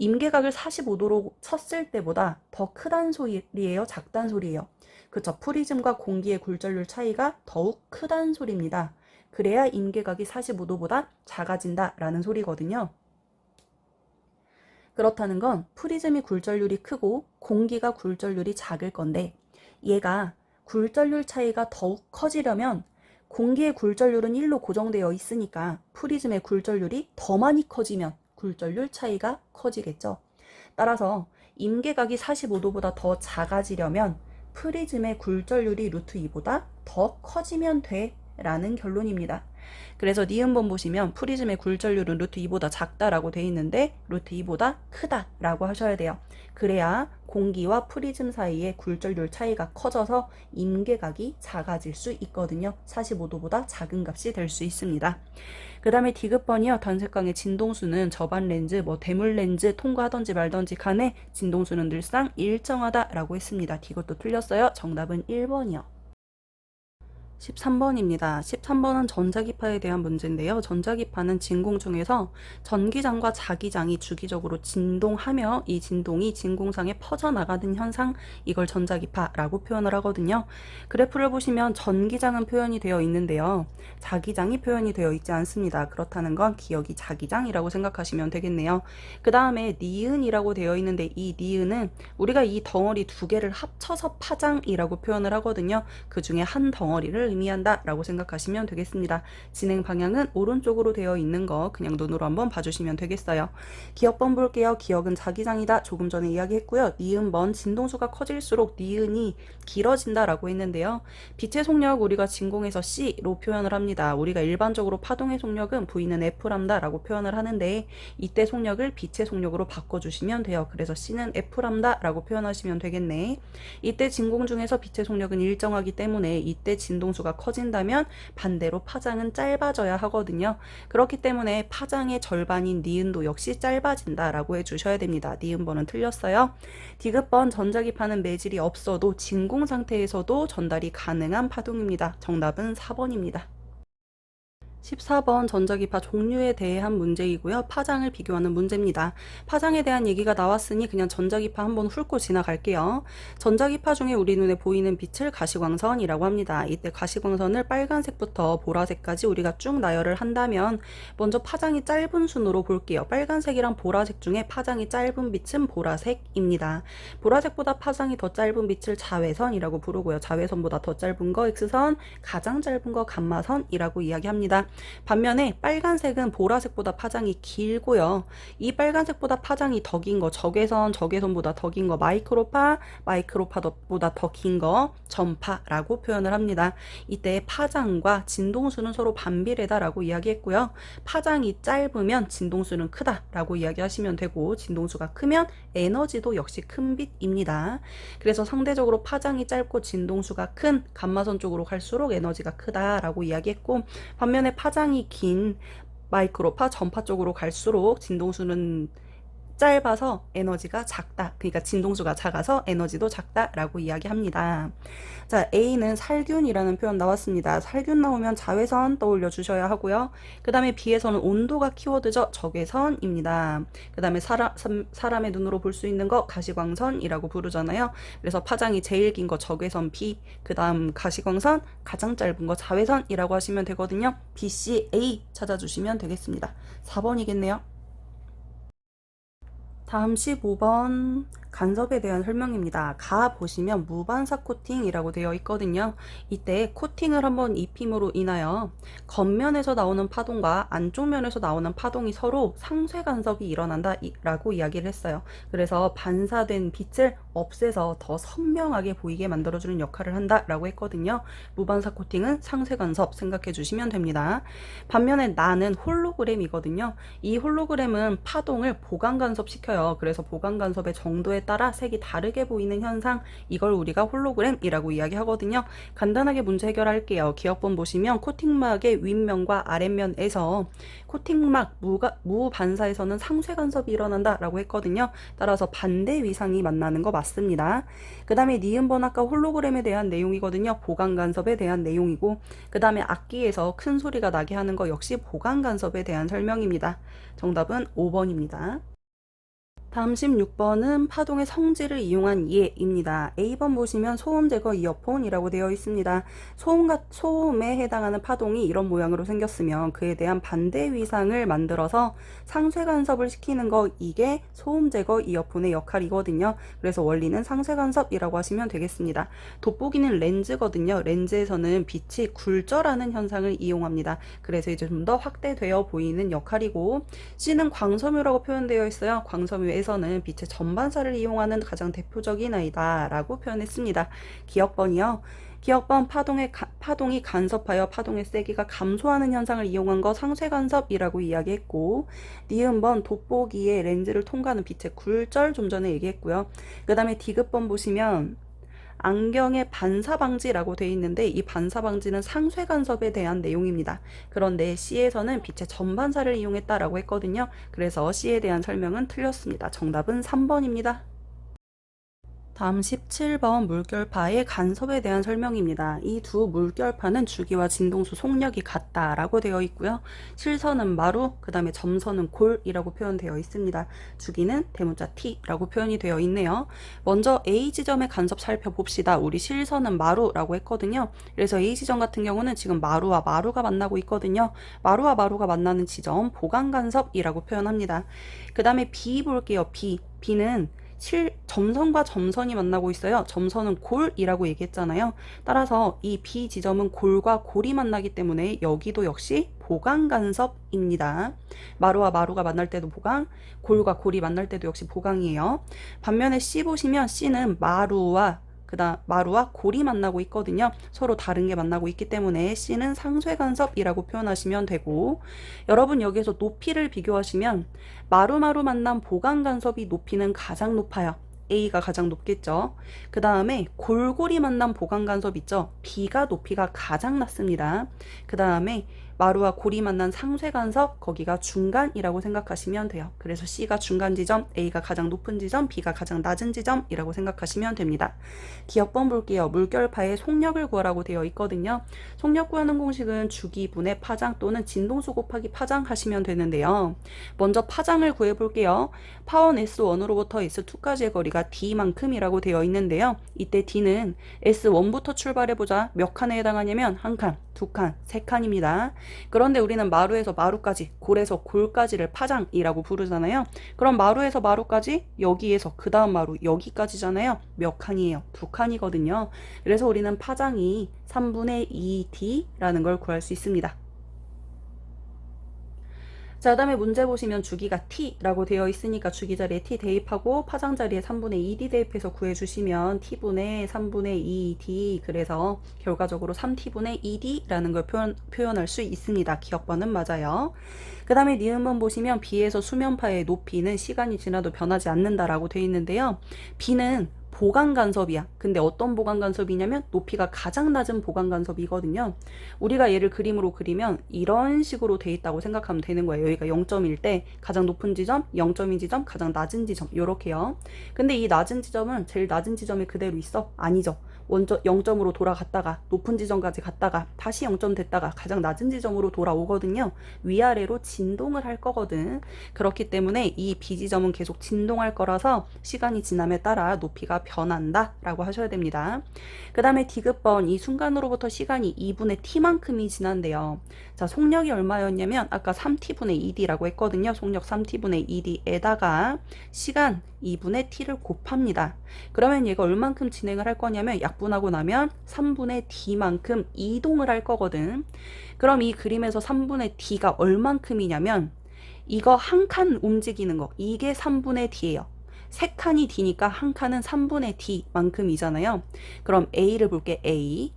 임계각을 45도로 쳤을 때보다 더 크단 소리예요, 작단 소리예요? 그쵸. 프리즘과 공기의 굴절률 차이가 더욱 크단 소리입니다. 그래야 임계각이 45도보다 작아진다 라는 소리거든요. 그렇다는 건 프리즘이 굴절률이 크고 공기가 굴절률이 작을 건데, 얘가 굴절률 차이가 더욱 커지려면 공기의 굴절률은 1로 고정되어 있으니까 프리즘의 굴절률이 더 많이 커지면 굴절률 차이가 커지겠죠. 따라서 임계각이 45도보다 더 작아지려면 프리즘의 굴절률이 루트 2보다 더 커지면 돼 라는 결론입니다. 그래서 니은번 보시면 프리즘의 굴절률은 루트 2보다 작다라고 돼 있는데 루트 2보다 크다라고 하셔야 돼요. 그래야 공기와 프리즘 사이의 굴절률 차이가 커져서 임계각이 작아질 수 있거든요. 45도보다 작은 값이 될 수 있습니다. 그 다음에 디귿번이요. 단색광의 진동수는 저반 렌즈, 대물 렌즈 통과하던지 말던지 간에 진동수는 늘상 일정하다라고 했습니다. 이것도 틀렸어요. 정답은 1번이요. 13번입니다. 13번은 전자기파에 대한 문제인데요. 전자기파는 진공 중에서 전기장과 자기장이 주기적으로 진동하며 이 진동이 진공상에 퍼져나가는 현상, 이걸 전자기파라고 표현을 하거든요. 그래프를 보시면 전기장은 표현이 되어 있는데요. 자기장이 표현이 되어 있지 않습니다. 그렇다는 건 기억이 자기장이라고 생각하시면 되겠네요. 그 다음에 니은이라고 되어 있는데 이 니은은 우리가 이 덩어리 두 개를 합쳐서 파장이라고 표현을 하거든요. 그 중에 한 덩어리를 의미한다 라고 생각하시면 되겠습니다. 진행 방향은 오른쪽으로 되어 있는 거 그냥 눈으로 한번 봐주시면 되겠어요. 기억번 볼게요. 기억은 자기장이다. 조금 전에 이야기했고요. 니은번 진동수가 커질수록 니은이 길어진다 라고 했는데요. 빛의 속력 우리가 진공에서 C로 표현을 합니다. 우리가 일반적으로 파동의 속력은 V는 F람다 라고 표현을 하는데 이때 속력을 빛의 속력으로 바꿔주시면 돼요. 그래서 C는 F람다 라고 표현하시면 되겠네. 이때 진공 중에서 빛의 속력은 일정하기 때문에 이때 진동수가 커진다면 반대로 파장은 짧아져야 하거든요. 그렇기 때문에 파장의 절반인 니은도 역시 짧아진다라고 해주셔야 됩니다. 니은번은 틀렸어요. 디귿번 전자기파는 매질이 없어도 진공 상태에서도 전달이 가능한 파동입니다. 정답은 4번입니다. 14번 전자기파 종류에 대한 문제이고요. 파장을 비교하는 문제입니다. 파장에 대한 얘기가 나왔으니 그냥 전자기파 한번 훑고 지나갈게요. 전자기파 중에 우리 눈에 보이는 빛을 가시광선이라고 합니다. 이때 가시광선을 빨간색부터 보라색까지 우리가 쭉 나열을 한다면 먼저 파장이 짧은 순으로 볼게요. 빨간색이랑 보라색 중에 파장이 짧은 빛은 보라색입니다. 보라색보다 파장이 더 짧은 빛을 자외선이라고 부르고요. 자외선보다 더 짧은 거 X선, 가장 짧은 거 감마선이라고 이야기합니다. 반면에 빨간색은 보라색보다 파장이 길고요. 이 빨간색보다 파장이 더 긴 거 적외선, 적외선보다 더 긴 거 마이크로파, 마이크로파보다 더 긴 거 전파라고 표현을 합니다. 이때 파장과 진동수는 서로 반비례다라고 이야기했고요. 파장이 짧으면 진동수는 크다라고 이야기하시면 되고 진동수가 크면 에너지도 역시 큰 빛입니다. 그래서 상대적으로 파장이 짧고 진동수가 큰 감마선 쪽으로 갈수록 에너지가 크다라고 이야기했고 반면에 파장이 긴 마이크로파, 전파 쪽으로 갈수록 진동수는 짧아서 에너지가 작다. 그러니까 진동수가 작아서 에너지도 작다라고 이야기합니다. 자, A는 살균이라는 표현 나왔습니다. 살균 나오면 자외선 떠올려 주셔야 하고요. 그 다음에 B에서는 온도가 키워드죠. 적외선입니다. 그 다음에 사람의 눈으로 볼 수 있는 거 가시광선이라고 부르잖아요. 그래서 파장이 제일 긴 거 적외선 B, 그 다음 가시광선, 가장 짧은 거 자외선이라고 하시면 되거든요. B, C, A 찾아주시면 되겠습니다. 4번이겠네요. 다음 15번 간섭에 대한 설명입니다. 가 보시면 무반사 코팅이라고 되어 있거든요. 이때 코팅을 한번 입힘으로 인하여 겉면에서 나오는 파동과 안쪽 면에서 나오는 파동이 서로 상쇄 간섭이 일어난다 라고 이야기를 했어요. 그래서 반사된 빛을 없애서 더 선명하게 보이게 만들어주는 역할을 한다 라고 했거든요. 무반사 코팅은 상쇄 간섭 생각해 주시면 됩니다. 반면에 나는 홀로그램이거든요. 이 홀로그램은 파동을 보강 간섭시켜요. 그래서 보강 간섭의 정도에 따라 색이 다르게 보이는 현상, 이걸 우리가 홀로그램이라고 이야기하거든요. 간단하게 문제 해결할게요. 기억본 보시면 코팅막의 윗면과 아랫면에서 코팅막 무반사에서는 상쇄 간섭이 일어난다 라고 했거든요. 따라서 반대 위상이 만나는 거 맞습니다. 그 다음에 니은번 아까 홀로그램에 대한 내용이거든요. 보강 간섭에 대한 내용이고, 그 다음에 악기에서 큰 소리가 나게 하는 거 역시 보강 간섭에 대한 설명입니다. 정답은 5번입니다. 다음 16번은 파동의 성질을 이용한 예입니다. A번 보시면 소음 제거 이어폰이라고 되어 있습니다. 소음에 해당하는 파동이 이런 모양으로 생겼으면 그에 대한 반대 위상을 만들어서 상쇄 간섭을 시키는 거, 이게 소음 제거 이어폰의 역할이거든요. 그래서 원리는 상쇄 간섭이라고 하시면 되겠습니다. 돋보기는 렌즈거든요. 렌즈에서는 빛이 굴절하는 현상을 이용합니다. 그래서 이제 좀 더 확대되어 보이는 역할이고, C는 광섬유라고 표현되어 있어요. 광섬유에서는 빛의 전반사를 이용하는 가장 대표적인 아이다 라고 표현했습니다. 기억번이요. 기억번 파동이 간섭하여 파동의 세기가 감소하는 현상을 이용한 거 상쇄 간섭이라고 이야기했고, 니은번 돋보기에 렌즈를 통과하는 빛의 굴절 좀 전에 얘기했고요. 그 다음에 디귿번 보시면 안경의 반사 방지라고 되어 있는데, 이 반사 방지는 상쇄 간섭에 대한 내용입니다. 그런데 C에서는 빛의 전반사를 이용했다라고 했거든요. 그래서 C에 대한 설명은 틀렸습니다. 정답은 3번입니다. 다음 17번 물결파의 간섭에 대한 설명입니다. 이 두 물결파는 주기와 진동수 속력이 같다라고 되어 있고요. 실선은 마루, 그 다음에 점선은 골이라고 표현되어 있습니다. 주기는 대문자 T라고 표현이 되어 있네요. 먼저 A 지점의 간섭 살펴봅시다. 우리 실선은 마루라고 했거든요. 그래서 A 지점 같은 경우는 지금 마루와 마루가 만나고 있거든요. 마루와 마루가 만나는 지점 보강 간섭이라고 표현합니다. 그 다음에 B 볼게요. B는 점선과 점선이 만나고 있어요. 점선은 골이라고 얘기했잖아요. 따라서 이 B 지점은 골과 골이 만나기 때문에 여기도 역시 보강 간섭입니다. 마루와 마루가 만날 때도 보강, 골과 골이 만날 때도 역시 보강이에요. 반면에 C 보시면 C는 마루와 골이 만나고 있거든요. 서로 다른 게 만나고 있기 때문에 C는 상쇄 간섭이라고 표현하시면 되고, 여러분 여기에서 높이를 비교하시면 마루 만난 보강 간섭이 높이는 가장 높아요. A가 가장 높겠죠. 그 다음에 골골이 만난 보강 간섭 있죠. B가 높이가 가장 낮습니다. 그 다음에 마루와 골이 만난 상쇄 간섭, 거기가 중간이라고 생각하시면 돼요. 그래서 C가 중간 지점, A가 가장 높은 지점, B가 가장 낮은 지점이라고 생각하시면 됩니다. 기억번 볼게요. 물결파의 속력을 구하라고 되어 있거든요. 속력 구하는 공식은 주기분의 파장 또는 진동수 곱하기 파장 하시면 되는데요. 먼저 파장을 구해 볼게요. 파원 S1으로부터 S2까지의 거리가 D만큼이라고 되어 있는데요. 이때 D는 S1부터 출발해보자. 몇 칸에 해당하냐면 한 칸, 두 칸, 세 칸입니다. 그런데 우리는 마루에서 마루까지, 골에서 골까지를 파장이라고 부르잖아요. 그럼 마루에서 마루까지, 여기에서 그 다음 마루 여기까지잖아요. 몇 칸이에요? 두 칸이거든요. 그래서 우리는 파장이 3분의 2D라는 걸 구할 수 있습니다. 자, 다음에 문제 보시면 주기가 T라고 되어 있으니까 주기 자리에 T 대입하고 파장 자리에 3분의 2D 대입해서 구해주시면 T분의 3분의 2D, 그래서 결과적으로 3T분의 2D라는 걸 표현할 수 있습니다. 기억번은 맞아요. 그 다음에 니은번 보시면 B에서 수면파의 높이는 시간이 지나도 변하지 않는다라고 되어 있는데요. B는 보강 간섭이야. 근데 어떤 보강 간섭이냐면 높이가 가장 낮은 보강 간섭이거든요. 우리가 얘를 그림으로 그리면 이런 식으로 돼 있다고 생각하면 되는 거예요. 여기가 0점일 때 가장 높은 지점, 0점인 지점, 가장 낮은 지점, 요렇게요. 근데 이 낮은 지점은 제일 낮은 지점이 그대로 있어? 아니죠. 원점 0점으로 돌아갔다가 높은 지점까지 갔다가 다시 0점 됐다가 가장 낮은 지점으로 돌아오거든요. 위아래로 진동을 할 거거든. 그렇기 때문에 이 B지점은 계속 진동할 거라서 시간이 지남에 따라 높이가 변한다 라고 하셔야 됩니다. 그 다음에 D급번, 이 순간으로부터 시간이 2분의 T만큼이 지난대요. 자, 속력이 얼마였냐면 아까 3T분의 2D라고 했거든요. 속력 3T분의 2D에다가 시간 2분의 T를 곱합니다. 그러면 얘가 얼만큼 진행을 할 거냐면 약분하고 나면 3분의 D만큼 이동을 할 거거든. 그럼 이 그림에서 3분의 D가 얼만큼이냐면 이거 한 칸 움직이는 거, 이게 3분의 D예요. 세 칸이 D니까 한 칸은 3분의 D만큼이잖아요. 그럼 A를 볼게. A.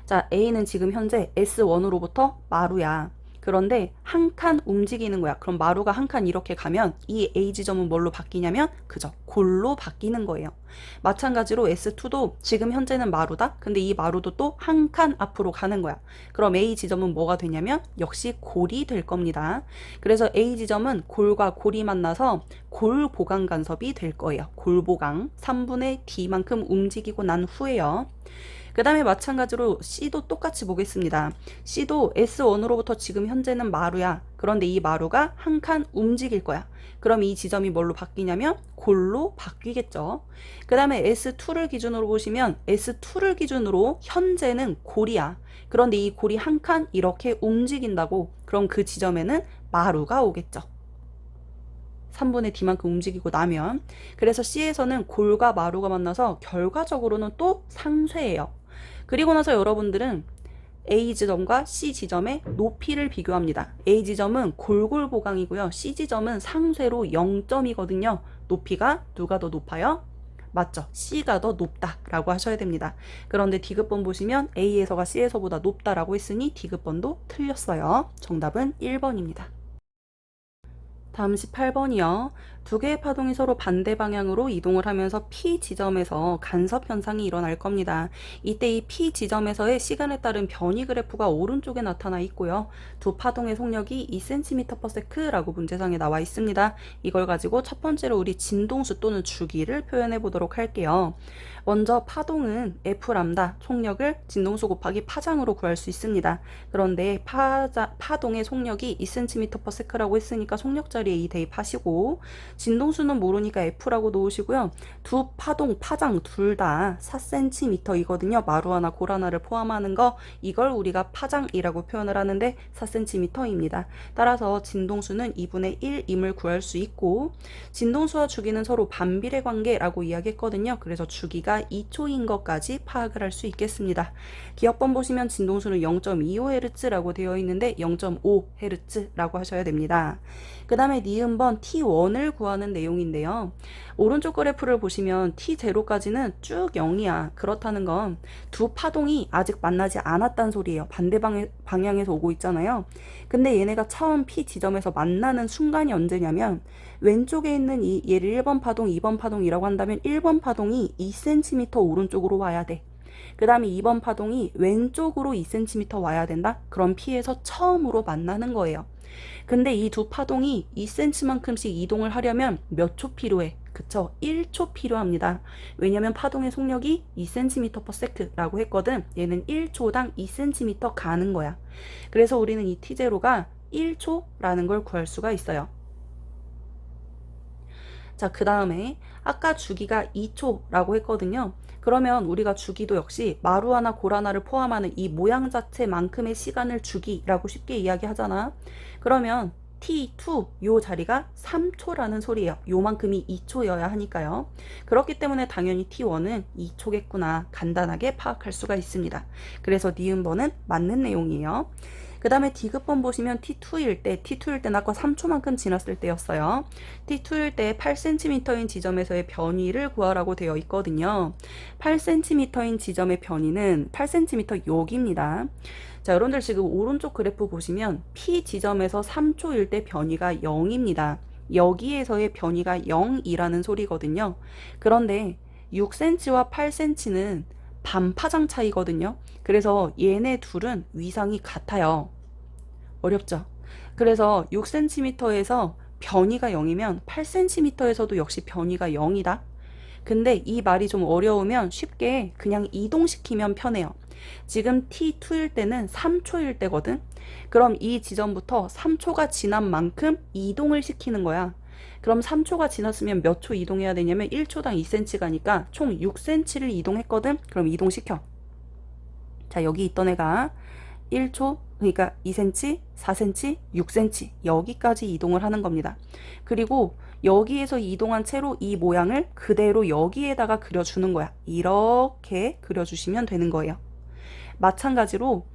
자, A는 지금 현재 S1으로부터 마루야. 그런데 한 칸 움직이는 거야. 그럼 마루가 한 칸 이렇게 가면 이 A 지점은 뭘로 바뀌냐면 그죠, 골로 바뀌는 거예요. 마찬가지로 S2도 지금 현재는 마루다. 근데 이 마루도 또 한 칸 앞으로 가는 거야. 그럼 A 지점은 뭐가 되냐면 역시 골이 될 겁니다. 그래서 A 지점은 골과 골이 만나서 골 보강 간섭이 될 거예요. 골 보강 3분의 D만큼 움직이고 난 후에요. 그 다음에 마찬가지로 C도 똑같이 보겠습니다. C도 S1으로부터 지금 현재는 마루야. 그런데 이 마루가 한 칸 움직일 거야. 그럼 이 지점이 뭘로 바뀌냐면 골로 바뀌겠죠. 그 다음에 S2를 기준으로 보시면 S2를 기준으로 현재는 골이야. 그런데 이 골이 한 칸 이렇게 움직인다고. 그럼 그 지점에는 마루가 오겠죠. 3분의 D만큼 움직이고 나면. 그래서 C에서는 골과 마루가 만나서 결과적으로는 또 상쇄예요. 그리고 나서 여러분들은 A 지점과 C 지점의 높이를 비교합니다. A 지점은 골골 보강이고요. C 지점은 상쇄로 0점이거든요. 높이가 누가 더 높아요? 맞죠? C가 더 높다라고 하셔야 됩니다. 그런데 D급번 보시면 A에서가 C에서보다 높다라고 했으니 D급번도 틀렸어요. 정답은 1번입니다. 다음 18번이요. 두 개의 파동이 서로 반대 방향으로 이동을 하면서 P 지점에서 간섭 현상이 일어날 겁니다. 이때 이 P 지점에서의 시간에 따른 변이 그래프가 오른쪽에 나타나 있고요. 두 파동의 속력이 2cm/s라고 문제상에 나와 있습니다. 이걸 가지고 첫 번째로 우리 진동수 또는 주기를 표현해 보도록 할게요. 먼저 파동은 F람다, 속력을 진동수 곱하기 파장으로 구할 수 있습니다. 그런데 파동의 속력이 2cm/s라고 했으니까 속력 자리에 2 대입하시고, 진동수는 모르니까 F라고 놓으시고요. 두 파동, 파장 둘 다 4cm이거든요. 마루 하나, 골 하나를 포함하는 거, 이걸 우리가 파장이라고 표현을 하는데 4cm입니다. 따라서 진동수는 2분의 1임을 구할 수 있고, 진동수와 주기는 서로 반비례 관계라고 이야기했거든요. 그래서 주기가 2초인 것까지 파악을 할 수 있겠습니다. 기억번 보시면 진동수는 0.25Hz라고 되어 있는데 0.5Hz라고 하셔야 됩니다. 그 다음에 니은번 T1을 구하는 내용인데요. 오른쪽 그래프를 보시면 T0까지는 쭉 0이야. 그렇다는 건 두 파동이 아직 만나지 않았단 소리예요. 반대 방향에서 오고 있잖아요. 근데 얘네가 처음 P 지점에서 만나는 순간이 언제냐면 왼쪽에 있는 이 얘를 1번 파동, 2번 파동이라고 한다면 1번 파동이 2cm 오른쪽으로 와야 돼. 그 다음에 2번 파동이 왼쪽으로 2cm 와야 된다? 그럼 P에서 처음으로 만나는 거예요. 근데 이 두 파동이 2cm만큼씩 이동을 하려면 몇 초 필요해? 그쵸? 1초 필요합니다. 왜냐면 파동의 속력이 2cm/s라고 했거든. 얘는 1초당 2cm 가는 거야. 그래서 우리는 이 T0가 1초라는 걸 구할 수가 있어요. 자, 그 다음에 아까 주기가 2초라고 했거든요. 그러면 우리가 주기도 역시 마루 하나, 골 하나를 포함하는 이 모양 자체만큼의 시간을 주기라고 쉽게 이야기하잖아. 그러면 T2 요 자리가 3초라는 소리예요. 요만큼이 2초여야 하니까요. 그렇기 때문에 당연히 T1은 2초겠구나 간단하게 파악할 수가 있습니다. 그래서 니은번은 맞는 내용이에요. 그 다음에 D급번 보시면 T2일 때는 아까 3초만큼 지났을 때였어요. T2일 때 8cm인 지점에서의 변위를 구하라고 되어 있거든요. 8cm인 지점의 변위는 8cm 여기입니다. 자, 여러분들 지금 오른쪽 그래프 보시면 P 지점에서 3초일 때 변위가 0입니다. 여기에서의 변위가 0이라는 소리거든요. 그런데 6cm와 8cm는 반파장 차이거든요. 그래서 얘네 둘은 위상이 같아요. 어렵죠? 그래서 6cm에서 변위가 0이면 8cm에서도 역시 변위가 0이다. 근데 이 말이 좀 어려우면 쉽게 그냥 이동시키면 편해요. 지금 t2일 때는 3초일 때거든. 그럼 이 지점부터 3초가 지난 만큼 이동을 시키는 거야. 그럼 3초가 지났으면 몇 초 이동해야 되냐면 1초당 2cm 가니까 총 6cm를 이동했거든. 그럼 이동시켜. 자, 여기 있던 애가 1초, 그러니까 2cm, 4cm, 6cm 여기까지 이동을 하는 겁니다. 그리고 여기에서 이동한 채로 이 모양을 그대로 여기에다가 그려주는 거야. 이렇게 그려주시면 되는 거예요. 마찬가지로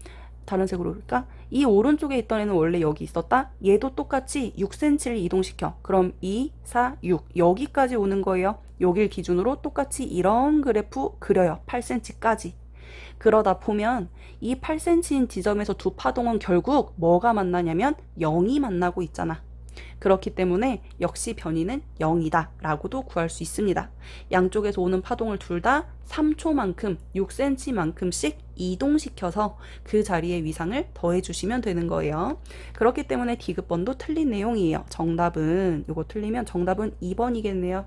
다른 색으로 그럴까? 이 오른쪽에 있던 애는 원래 여기 있었다? 얘도 똑같이 6cm를 이동시켜. 그럼 2, 4, 6 여기까지 오는 거예요. 여길 기준으로 똑같이 이런 그래프 그려요. 8cm까지. 그러다 보면 이 8cm인 지점에서 두 파동은 결국 뭐가 만나냐면 0이 만나고 있잖아. 그렇기 때문에 역시 변이는 0이다 라고도 구할 수 있습니다. 양쪽에서 오는 파동을 둘 다 3초만큼 6cm만큼씩 이동시켜서 그 자리에 위상을 더해 주시면 되는 거예요. 그렇기 때문에 디귿번도 틀린 내용이에요. 정답은 이거 틀리면 정답은 2번이겠네요.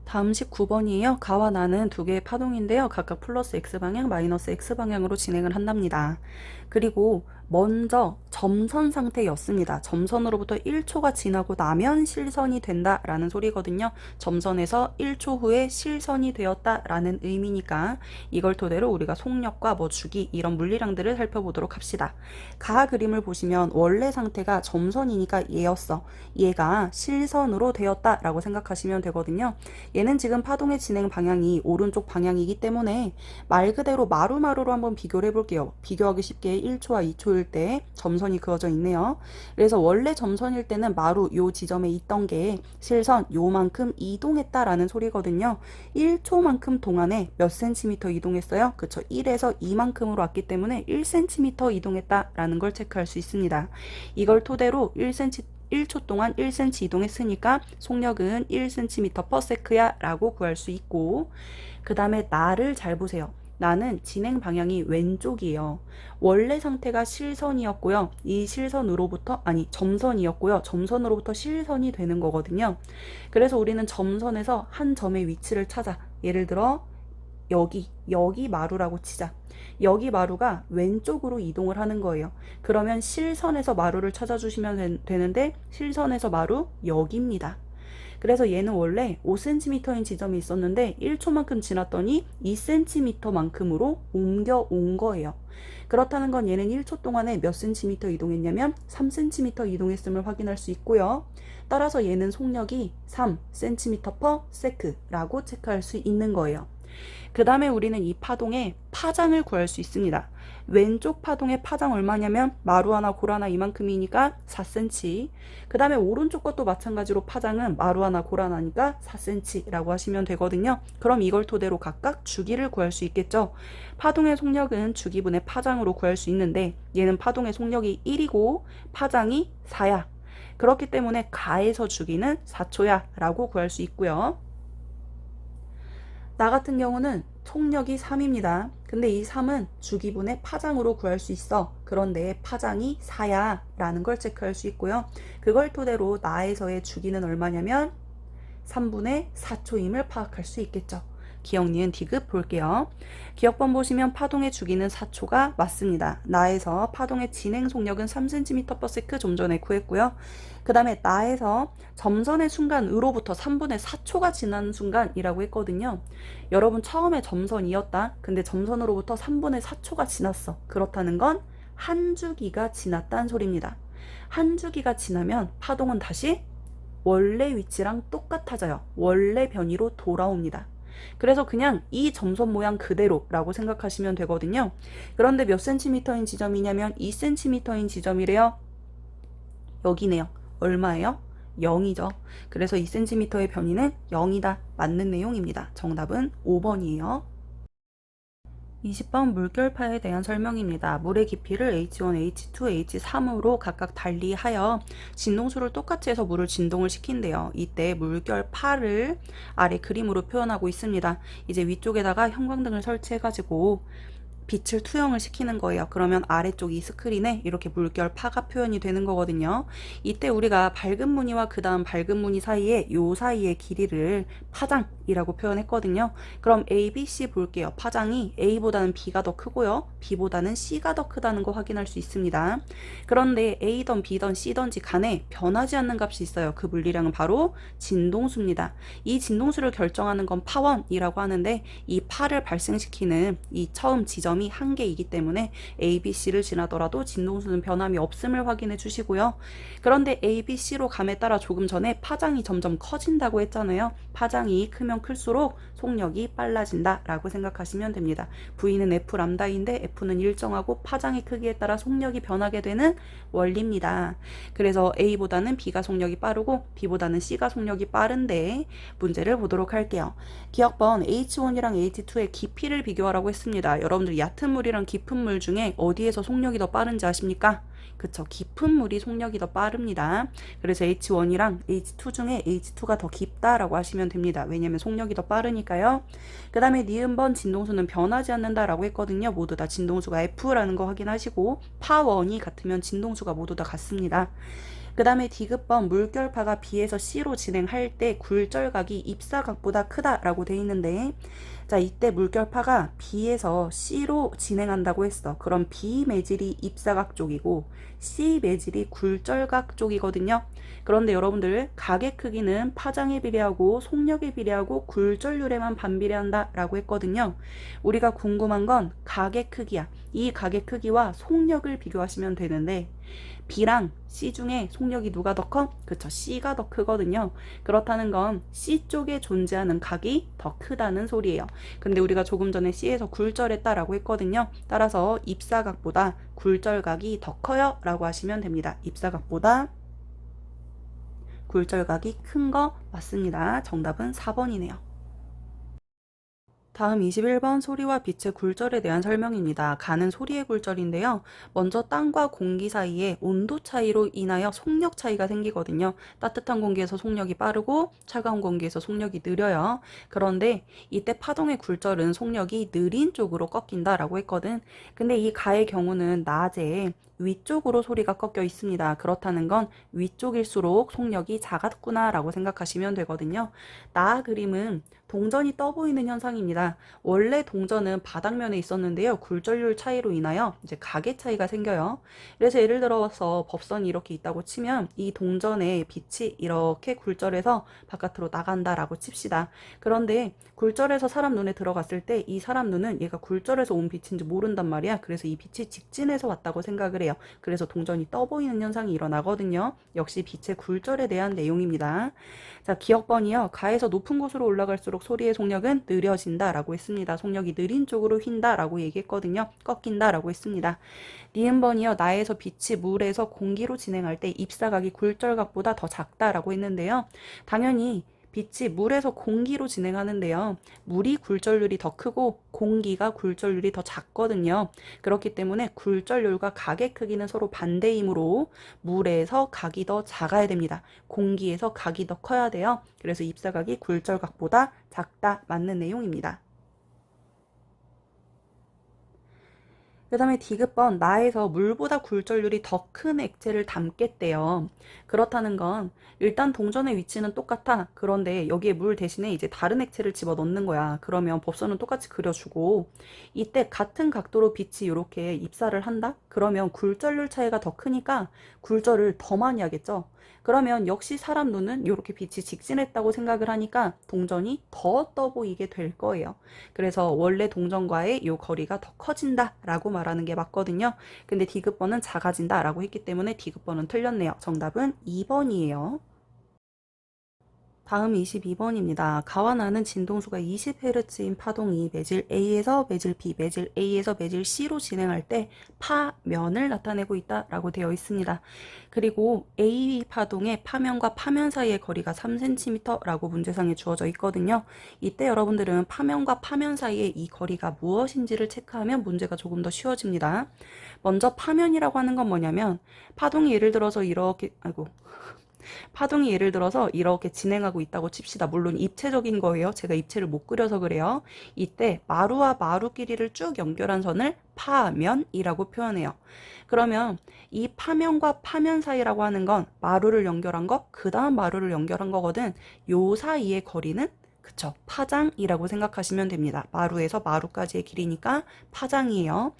다음 19번이에요. 가와 나는 두 개의 파동인데요. 각각 플러스 X방향, 마이너스 X방향으로 진행을 한답니다. 그리고 먼저 점선 상태였습니다. 점선으로부터 1초가 지나고 나면 실선이 된다라는 소리거든요. 점선에서 1초 후에 실선이 되었다라는 의미니까 이걸 토대로 우리가 속력과 주기 이런 물리량들을 살펴보도록 합시다. 가 그림을 보시면 원래 상태가 점선이니까 얘였어. 얘가 실선으로 되었다라고 생각하시면 되거든요. 얘는 지금 파동의 진행 방향이 오른쪽 방향이기 때문에 말 그대로 마루마루로 한번 비교를 해볼게요. 비교하기 쉽게 1초와 2초일 때 점선이 그어져 있네요. 그래서 원래 점선일 때는 마루 요 지점에 있던 게 실선 요만큼 이동했다라는 소리거든요. 1초만큼 동안에 몇 센티미터 이동했어요? 그쵸. 1에서 2만큼으로 왔기 때문에 1cm 이동했다라는 걸 체크할 수 있습니다. 이걸 토대로 1초 동안 1cm 이동했으니까 속력은 1cm/s야 라고 구할 수 있고, 그 다음에 나를 잘 보세요. 나는 진행 방향이 왼쪽이에요. 원래 상태가 실선이었고요. 이 실선으로부터 점선이었고요. 점선으로부터 실선이 되는 거거든요. 그래서 우리는 점선에서 한 점의 위치를 찾아. 예를 들어 여기 마루라고 치자. 여기 마루가 왼쪽으로 이동을 하는 거예요. 그러면 실선에서 마루를 찾아주시면 되는데 실선에서 마루 여기입니다. 그래서 얘는 원래 5cm인 지점이 있었는데 1초만큼 지났더니 2cm만큼으로 옮겨온 거예요. 그렇다는 건 얘는 1초 동안에 몇 cm 이동했냐면 3cm 이동했음을 확인할 수 있고요. 따라서 얘는 속력이 3cm/s라고 체크할 수 있는 거예요. 그 다음에 우리는 이 파동의 파장을 구할 수 있습니다. 왼쪽 파동의 파장 얼마냐면 마루 하나 골 하나 이만큼이니까 4cm. 그 다음에 오른쪽 것도 마찬가지로 파장은 마루 하나 골 하나니까 4cm라고 하시면 되거든요. 그럼 이걸 토대로 각각 주기를 구할 수 있겠죠. 파동의 속력은 주기분의 파장으로 구할 수 있는데 얘는 파동의 속력이 1이고 파장이 4야. 그렇기 때문에 가에서 주기는 4초야 라고 구할 수 있고요. 나 같은 경우는 속력이 3입니다. 근데 이 3은 주기분의 파장으로 구할 수 있어. 그런데 파장이 4야 라는 걸 체크할 수 있고요. 그걸 토대로 나에서의 주기는 얼마냐면 3분의 4초임을 파악할 수 있겠죠. 기억, 니은, 디귿 볼게요. 기억번 보시면 파동의 주기는 4초가 맞습니다. 나에서 파동의 진행 속력은 3cm/s 좀 전에 구했고요. 그 다음에 나에서 점선의 순간으로부터 3분의 4초가 지난 순간이라고 했거든요. 여러분 처음에 점선이었다. 근데 점선으로부터 3분의 4초가 지났어. 그렇다는 건 한 주기가 지났다는 소리입니다. 한 주기가 지나면 파동은 다시 원래 위치랑 똑같아져요. 원래 변이로 돌아옵니다. 그래서 그냥 이 점선 모양 그대로라고 생각하시면 되거든요. 그런데 몇 센티미터인 지점이냐면 2cm인 지점이래요. 여기네요. 얼마예요? 0이죠. 그래서 2cm의 변이는 0이다. 맞는 내용입니다. 정답은 5번이에요. 20번 물결파에 대한 설명입니다. 물의 깊이를 H1, H2, H3으로 각각 달리하여 진동수를 똑같이 해서 물을 진동을 시킨대요. 이때 물결파를 아래 그림으로 표현하고 있습니다. 이제 위쪽에다가 형광등을 설치해가지고 빛을 투영을 시키는 거예요. 그러면 아래쪽 이 스크린에 이렇게 물결 파가 표현이 되는 거거든요. 이때 우리가 밝은 무늬와 그 다음 밝은 무늬 사이에 요 사이의 길이를 파장이라고 표현했거든요. 그럼 A, B, C 볼게요. 파장이 A보다는 B가 더 크고요. B보다는 C가 더 크다는 거 확인할 수 있습니다. 그런데 A던 B던 C던지 간에 변하지 않는 값이 있어요. 그 물리량은 바로 진동수입니다. 이 진동수를 결정하는 건 파원이라고 하는데 이 파를 발생시키는 이 처음 지점이 한 개이기 때문에 A, B, C를 지나더라도 진동수는 변함이 없음을 확인해 주시고요. 그런데 A, B, C로 감에 따라 조금 전에 파장이 점점 커진다고 했잖아요. 파장이 크면 클수록 속력이 빨라진다 라고 생각하시면 됩니다. V는 F 람다인데 F는 일정하고 파장의 크기에 따라 속력이 변하게 되는 원리입니다. 그래서 A보다는 B가 속력이 빠르고 B보다는 C가 속력이 빠른데 문제를 보도록 할게요. 기억번 H1이랑 H2의 깊이를 비교하라고 했습니다. 여러분들 얕은 물이랑 깊은 물 중에 어디에서 속력이 더 빠른지 아십니까? 그쵸, 깊은 물이 속력이 더 빠릅니다. 그래서 H1이랑 H2 중에 H2가 더 깊다라고 하시면 됩니다. 왜냐면 속력이 더 빠르니까요. 그 다음에 니은번 진동수는 변하지 않는다라고 했거든요. 모두 다 진동수가 F라는 거 확인하시고 파원이 같으면 진동수가 모두 다 같습니다. 그 다음에 디귿번 물결파가 B에서 C로 진행할 때 굴절각이 입사각보다 크다라고 돼 있는데, 자, 이때 물결파가 B에서 C로 진행한다고 했어. 그럼 B 매질이 입사각 쪽이고 C 매질이 굴절각 쪽이거든요. 그런데 여러분들 각의 크기는 파장에 비례하고 속력에 비례하고 굴절률에만 반비례한다 라고 했거든요. 우리가 궁금한 건 각의 크기야. 이 각의 크기와 속력을 비교하시면 되는데 B랑 C 중에 속력이 누가 더 커? 그쵸, C가 더 크거든요. 그렇다는 건 C 쪽에 존재하는 각이 더 크다는 소리예요. 근데 우리가 조금 전에 C에서 굴절했다라고 했거든요. 따라서 입사각보다 굴절각이 더 커요 라고 하시면 됩니다. 입사각보다 굴절각이 큰 거 맞습니다. 정답은 4번이네요. 다음 21번 소리와 빛의 굴절에 대한 설명입니다. 가는 소리의 굴절인데요. 먼저 땅과 공기 사이에 온도 차이로 인하여 속력 차이가 생기거든요. 따뜻한 공기에서 속력이 빠르고 차가운 공기에서 속력이 느려요. 그런데 이때 파동의 굴절은 속력이 느린 쪽으로 꺾인다라고 했거든. 근데 이 가의 경우는 낮에 위쪽으로 소리가 꺾여 있습니다. 그렇다는 건 위쪽일수록 속력이 작았구나 라고 생각하시면 되거든요. 나 그림은 동전이 떠 보이는 현상입니다. 원래 동전은 바닥면에 있었는데요. 굴절률 차이로 인하여 이제 각의 차이가 생겨요. 그래서 예를 들어서 법선이 이렇게 있다고 치면 이 동전의 빛이 이렇게 굴절해서 바깥으로 나간다라고 칩시다. 그런데 굴절해서 사람 눈에 들어갔을 때 이 사람 눈은 얘가 굴절해서 온 빛인지 모른단 말이야. 그래서 이 빛이 직진해서 왔다고 생각을 해요. 그래서 동전이 떠 보이는 현상이 일어나거든요. 역시 빛의 굴절에 대한 내용입니다. 자, 기억번이요. 가에서 높은 곳으로 올라갈수록 소리의 속력은 느려진다 라고 했습니다. 속력이 느린 쪽으로 휜다 라고 얘기했거든요. 꺾인다 라고 했습니다. 니은번이요. 나에서 빛이 물에서 공기로 진행할 때 입사각이 굴절각보다 더 작다 라고 했는데요. 당연히 빛이 물에서 공기로 진행하는데요. 물이 굴절률이 더 크고 공기가 굴절률이 더 작거든요. 그렇기 때문에 굴절률과 각의 크기는 서로 반대이므로 물에서 각이 더 작아야 됩니다. 공기에서 각이 더 커야 돼요. 그래서 입사각이 굴절각보다 작다. 맞는 내용입니다. 그 다음에 디귿번 나에서 물보다 굴절률이 더 큰 액체를 담겠대요. 그렇다는 건 일단 동전의 위치는 똑같아. 그런데 여기에 물 대신에 이제 다른 액체를 집어 넣는 거야. 그러면 법선은 똑같이 그려주고 이때 같은 각도로 빛이 이렇게 입사를 한다? 그러면 굴절률 차이가 더 크니까 굴절을 더 많이 하겠죠. 그러면 역시 사람 눈은 이렇게 빛이 직진했다고 생각을 하니까 동전이 더 떠 보이게 될 거예요. 그래서 원래 동전과의 이 거리가 더 커진다 라고 말하는 게 맞거든요. 근데 디귿번은 작아진다 라고 했기 때문에 디귿번은 틀렸네요. 정답은 2번이에요. 다음 22번입니다. 가와 나는 진동수가 20Hz인 파동이 매질 A에서 매질 B, 매질 A에서 매질 C로 진행할 때 파면을 나타내고 있다라고 되어 있습니다. 그리고 A 파동의 파면과 파면 사이의 거리가 3cm라고 문제상에 주어져 있거든요. 이때 여러분들은 파면과 파면 사이의 이 거리가 무엇인지를 체크하면 문제가 조금 더 쉬워집니다. 먼저 파면이라고 하는 건 뭐냐면 파동이 예를 들어서 이렇게 파동이 예를 들어서 이렇게 진행하고 있다고 칩시다. 물론 입체적인 거예요. 제가 입체를 못 그려서 그래요. 이때 마루와 마루끼리를 쭉 연결한 선을 파면이라고 표현해요. 그러면 이 파면과 파면 사이라고 하는 건 마루를 연결한 거, 그 다음 마루를 연결한 거거든. 요 사이의 거리는 그쵸, 파장이라고 생각하시면 됩니다. 마루에서 마루까지의 길이니까 파장이에요.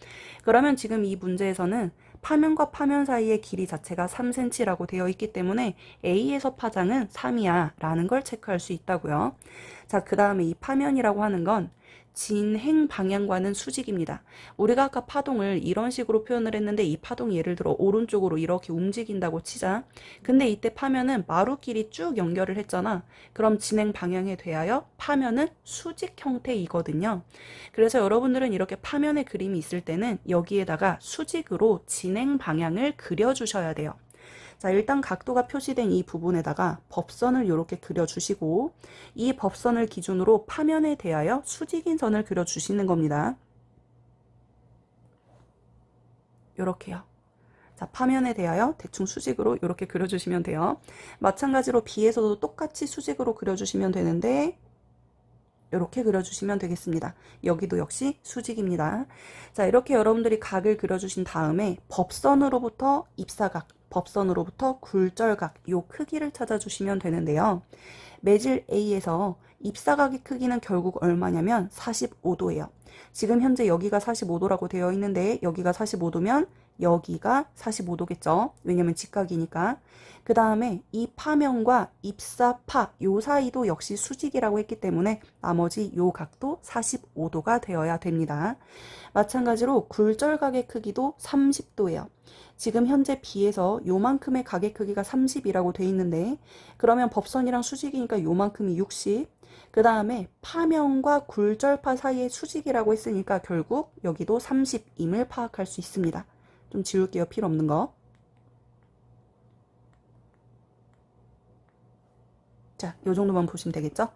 그러면 지금 이 문제에서는 파면과 파면 사이의 길이 자체가 3cm라고 되어 있기 때문에 A에서 파장은 3이야 라는 걸 체크할 수 있다고요. 자, 그 다음에 이 파면이라고 하는 건 진행 방향과는 수직입니다. 우리가 아까 파동을 이런 식으로 표현을 했는데 이 파동이 예를 들어 오른쪽으로 이렇게 움직인다고 치자. 근데 이때 파면은 마루끼리 쭉 연결을 했잖아. 그럼 진행 방향에 대하여 파면은 수직 형태이거든요. 그래서 여러분들은 이렇게 파면의 그림이 있을 때는 여기에다가 수직으로 진행 방향을 그려주셔야 돼요. 자, 일단 각도가 표시된 이 부분에다가 법선을 이렇게 그려주시고 이 법선을 기준으로 파면에 대하여 수직인 선을 그려주시는 겁니다. 이렇게요. 자, 파면에 대하여 대충 수직으로 이렇게 그려주시면 돼요. 마찬가지로 B에서도 똑같이 수직으로 그려주시면 되는데 이렇게 그려주시면 되겠습니다. 여기도 역시 수직입니다. 자, 이렇게 여러분들이 각을 그려주신 다음에 법선으로부터 입사각, 법선으로부터 굴절각 요 크기를 찾아주시면 되는데요. 매질 A에서 입사각의 크기는 결국 얼마냐면 45도예요. 지금 현재 여기가 45도라고 되어 있는데 여기가 45도면 여기가 45도겠죠. 왜냐면 직각이니까. 그 다음에 이 파면과 입사파 요 사이도 역시 수직이라고 했기 때문에 나머지 요 각도 45도가 되어야 됩니다. 마찬가지로 굴절각의 크기도 30도예요. 지금 현재 B에서 요만큼의 각의 크기가 30이라고 돼 있는데 그러면 법선이랑 수직이니까 요만큼이 60. 그 다음에 파면과 굴절파 사이의 수직이라고 했으니까 결국 여기도 30임을 파악할 수 있습니다. 좀 지울게요. 필요 없는 거. 자, 요 정도만 보시면 되겠죠?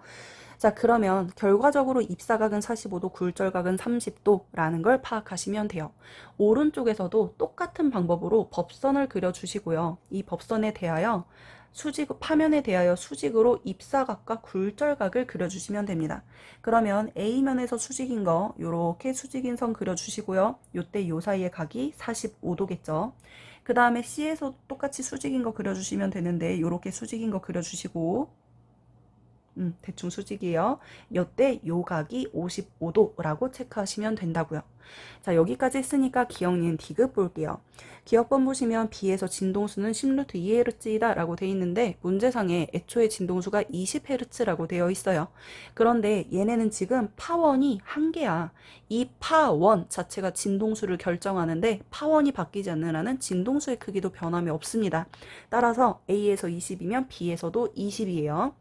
자, 그러면 결과적으로 입사각은 45도, 굴절각은 30도라는 걸 파악하시면 돼요. 오른쪽에서도 똑같은 방법으로 법선을 그려주시고요. 이 법선에 대하여 파면에 대하여 수직으로 입사각과 굴절각을 그려주시면 됩니다. 그러면 A면에서 수직인 거 요렇게 수직인 선 그려주시고요. 요때 요 사이의 각이 45도겠죠. 그 다음에 C에서 똑같이 수직인 거 그려주시면 되는데 요렇게 수직인 거 그려주시고 대충 수직이에요. 요때 요 각이 55도라고 체크하시면 된다고요. 자, 여기까지 했으니까 기억, 니은, 디귿 볼게요. 기억번 보시면 B에서 진동수는 10루트 2Hz이다 라고 되어 있는데 문제상에 애초에 진동수가 20Hz라고 되어 있어요. 그런데 얘네는 지금 파원이 한 개야. 이 파원 자체가 진동수를 결정하는데 파원이 바뀌지 않는 한은 진동수의 크기도 변함이 없습니다. 따라서 A에서 20이면 B에서도 20이에요.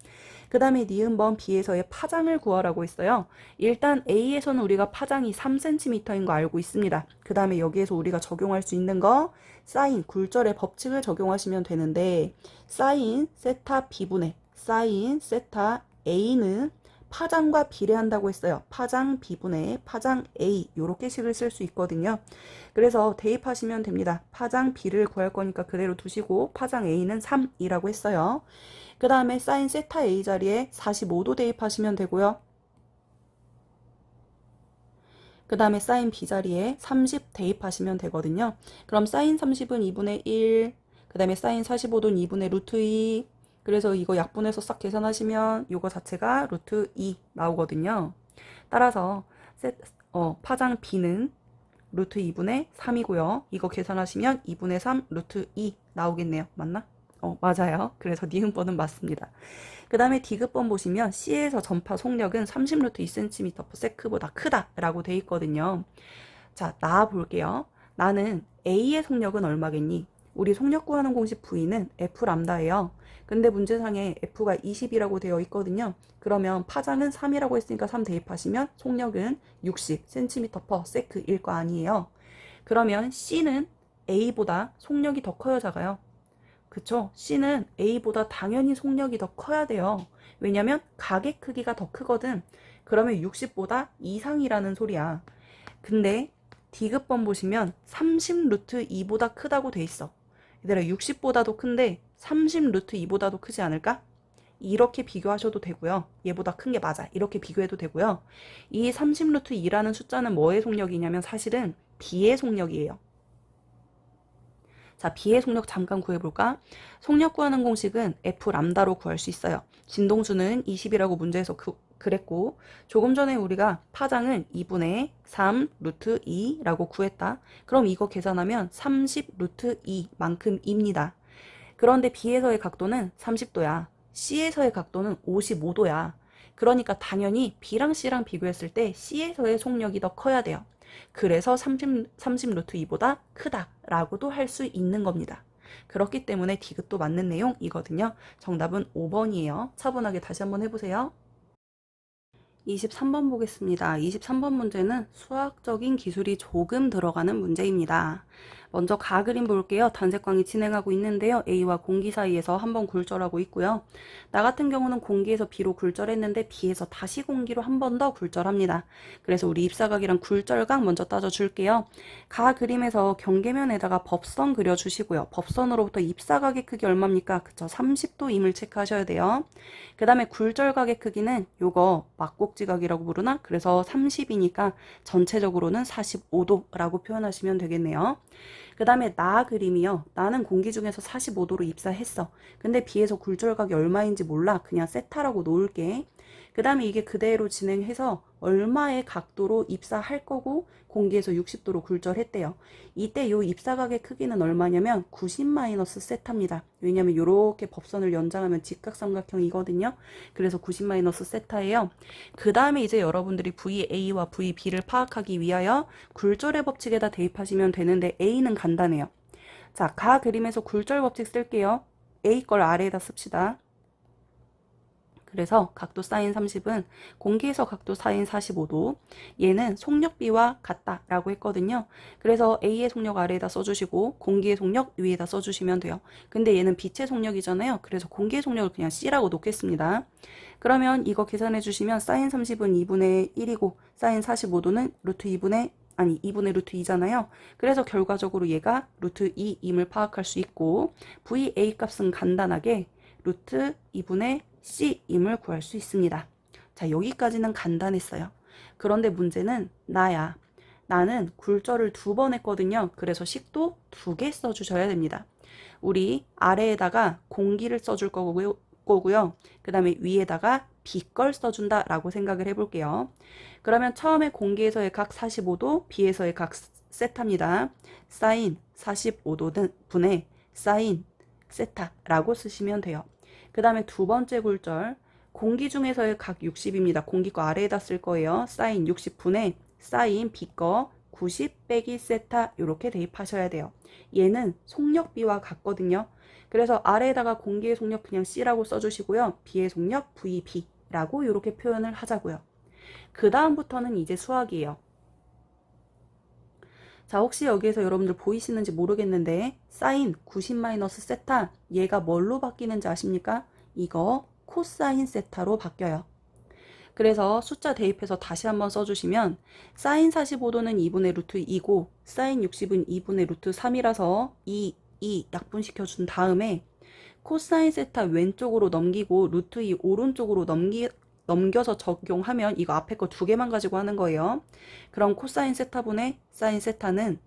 그 다음에 니은번 B에서의 파장을 구하라고 했어요. 일단 A에서는 우리가 파장이 3cm인 거 알고 있습니다. 그 다음에 여기에서 우리가 적용할 수 있는 거 사인 굴절의 법칙을 적용하시면 되는데 사인 세타 B분의 사인 세타 A는 파장과 비례한다고 했어요. 파장 B분의 파장 A 요렇게 식을 쓸 수 있거든요. 그래서 대입하시면 됩니다. 파장 B를 구할 거니까 그대로 두시고 파장 A는 3이라고 했어요. 그 다음에 사인 세타 A 자리에 45도 대입하시면 되고요. 그 다음에 사인 B 자리에 30 대입하시면 되거든요. 그럼 사인 30은 2분의 1, 그 다음에 사인 45도는 2분의 루트 2, 그래서 이거 약분해서 싹 계산하시면 이거 자체가 루트 2 나오거든요. 따라서 파장 B는 루트 2분의 3이고요. 이거 계산하시면 2분의 3 루트 2 나오겠네요. 맞나? 맞아요. 그래서 니은번은 맞습니다. 그 다음에 디귿번 보시면 C에서 전파 속력은 30루트 2cm/s보다 크다라고 돼 있거든요. 자, 나 볼게요. 나는 A의 속력은 얼마겠니? 우리 속력 구하는 공식 V는 F람다예요. 근데 문제상에 F가 20이라고 되어 있거든요. 그러면 파장은 3이라고 했으니까 3 대입하시면 속력은 60cm/s일 거 아니에요. 그러면 C는 A보다 속력이 더 커요, 작아요? 그쵸? C는 A보다 당연히 속력이 더 커야 돼요. 왜냐면 각의 크기가 더 크거든. 그러면 60보다 이상이라는 소리야. 근데 디귿번 보시면 30 루트 2보다 크다고 돼 있어. 얘들아 60보다도 큰데 30 루트 2보다도 크지 않을까? 이렇게 비교하셔도 되고요. 얘보다 큰 게 맞아. 이렇게 비교해도 되고요. 이 30 루트 2라는 숫자는 뭐의 속력이냐면 사실은 B의 속력이에요. 자, B의 속력 잠깐 구해볼까? 속력 구하는 공식은 F 람다로 구할 수 있어요. 진동수는 20이라고 문제에서 그랬고, 조금 전에 우리가 파장은 2분의 3 루트 2라고 구했다. 그럼 이거 계산하면 30 루트 2만큼입니다. 그런데 B에서의 각도는 30도야. C에서의 각도는 55도야. 그러니까 당연히 B랑 C랑 비교했을 때 C에서의 속력이 더 커야 돼요. 그래서 30 루트 2보다 크다라고도 할 수 있는 겁니다. 그렇기 때문에 디귿도 맞는 내용이거든요. 정답은 5번이에요. 차분하게 다시 한번 해보세요. 23번 보겠습니다. 23번 문제는 수학적인 기술이 조금 들어가는 문제입니다. 먼저 가 그림 볼게요. 단색광이 진행하고 있는데요. A와 공기 사이에서 한번 굴절하고 있고요. 나 같은 경우는 공기에서 B로 굴절했는데 B에서 다시 공기로 한 번 더 굴절합니다. 그래서 우리 입사각이랑 굴절각 먼저 따져줄게요. 가 그림에서 경계면에다가 법선 그려주시고요. 법선으로부터 입사각의 크기 얼마입니까? 그쵸? 30도임을 체크하셔야 돼요. 그 다음에 굴절각의 크기는 요거 막곡지각이라고 부르나? 그래서 30이니까 전체적으로는 45도라고 표현하시면 되겠네요. 그 다음에 나 그림이요. 나는 공기 중에서 45도로 입사했어. 근데 B에서 굴절각이 얼마인지 몰라. 그냥 세타라고 놓을게. 그 다음에 이게 그대로 진행해서 얼마의 각도로 입사할 거고 공기에서 60도로 굴절했대요. 이때 요 입사각의 크기는 얼마냐면 90-세타입니다. 왜냐면 요렇게 법선을 연장하면 직각삼각형이거든요. 그래서 90-세타예요. 그 다음에 이제 여러분들이 VA와 VB를 파악하기 위하여 굴절의 법칙에다 대입하시면 되는데 A는 간단해요. 자, 가 그림에서 굴절 법칙 쓸게요. A 걸 아래에다 씁시다. 그래서 각도 사인 30은 공기에서 각도 사인 45도, 얘는 속력 B와 같다라고 했거든요. 그래서 A의 속력 아래에다 써주시고 공기의 속력 위에다 써주시면 돼요. 근데 얘는 빛의 속력이잖아요. 그래서 공기의 속력을 그냥 C라고 놓겠습니다. 그러면 이거 계산해 주시면 사인 30은 2분의 1이고 사인 45도는 루트 2분의 루트 2잖아요. 그래서 결과적으로 얘가 루트 2임을 파악할 수 있고 VA 값은 간단하게 루트 2분의 C임을 구할 수 있습니다. 자, 여기까지는 간단했어요. 그런데 문제는 나야. 나는 굴절을 2번 했거든요. 그래서 식도 2개 써주셔야 됩니다. 우리 아래에다가 공기를 써줄 거고요. 그 다음에 위에다가 B걸 써준다라고 생각을 해볼게요. 그러면 처음에 공기에서의 각 45도, B에서의 각 세타입니다. 사인 45도 분의 사인 세타라고 쓰시면 돼요. 그 다음에 두 번째 굴절, 공기 중에서의 각 60입니다. 공기 거 아래에다 쓸 거예요. 사인 60분의 사인 B 거 90 빼기 세타 이렇게 대입하셔야 돼요. 얘는 속력 B와 같거든요. 그래서 아래에다가 공기의 속력 그냥 C라고 써주시고요. B의 속력 VB라고 이렇게 표현을 하자고요. 그 다음부터는 이제 수학이에요. 자, 혹시 여기에서 여러분들 보이시는지 모르겠는데 사인 90-세타 얘가 뭘로 바뀌는지 아십니까? 이거 코사인 세타로 바뀌어요. 그래서 숫자 대입해서 다시 한번 써주시면 사인 45도는 2분의 루트 2고 사인 60은 2분의 루트 3이라서 2 약분시켜 준 다음에 코사인 세타 왼쪽으로 넘기고 루트 2 오른쪽으로 넘겨서 적용하면 이거 앞에 거 2개만 가지고 하는 거예요. 그럼 코사인 세타분의 사인 세타는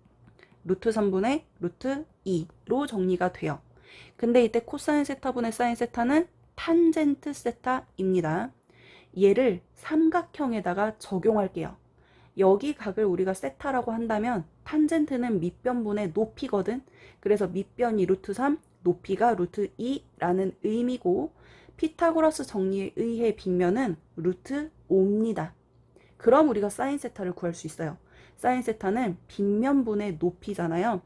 루트 3분의 루트 2로 정리가 돼요. 근데 이때 코사인 세타분의 사인 세타는 탄젠트 세타입니다. 얘를 삼각형에다가 적용할게요. 여기 각을 우리가 세타라고 한다면 탄젠트는 밑변분의 높이거든. 그래서 밑변이 루트 3, 높이가 루트 2라는 의미고 피타고라스 정리에 의해 빗면은 루트 5입니다. 그럼 우리가 사인 세타를 구할 수 있어요. 사인 세타는 빗면분의 높이잖아요.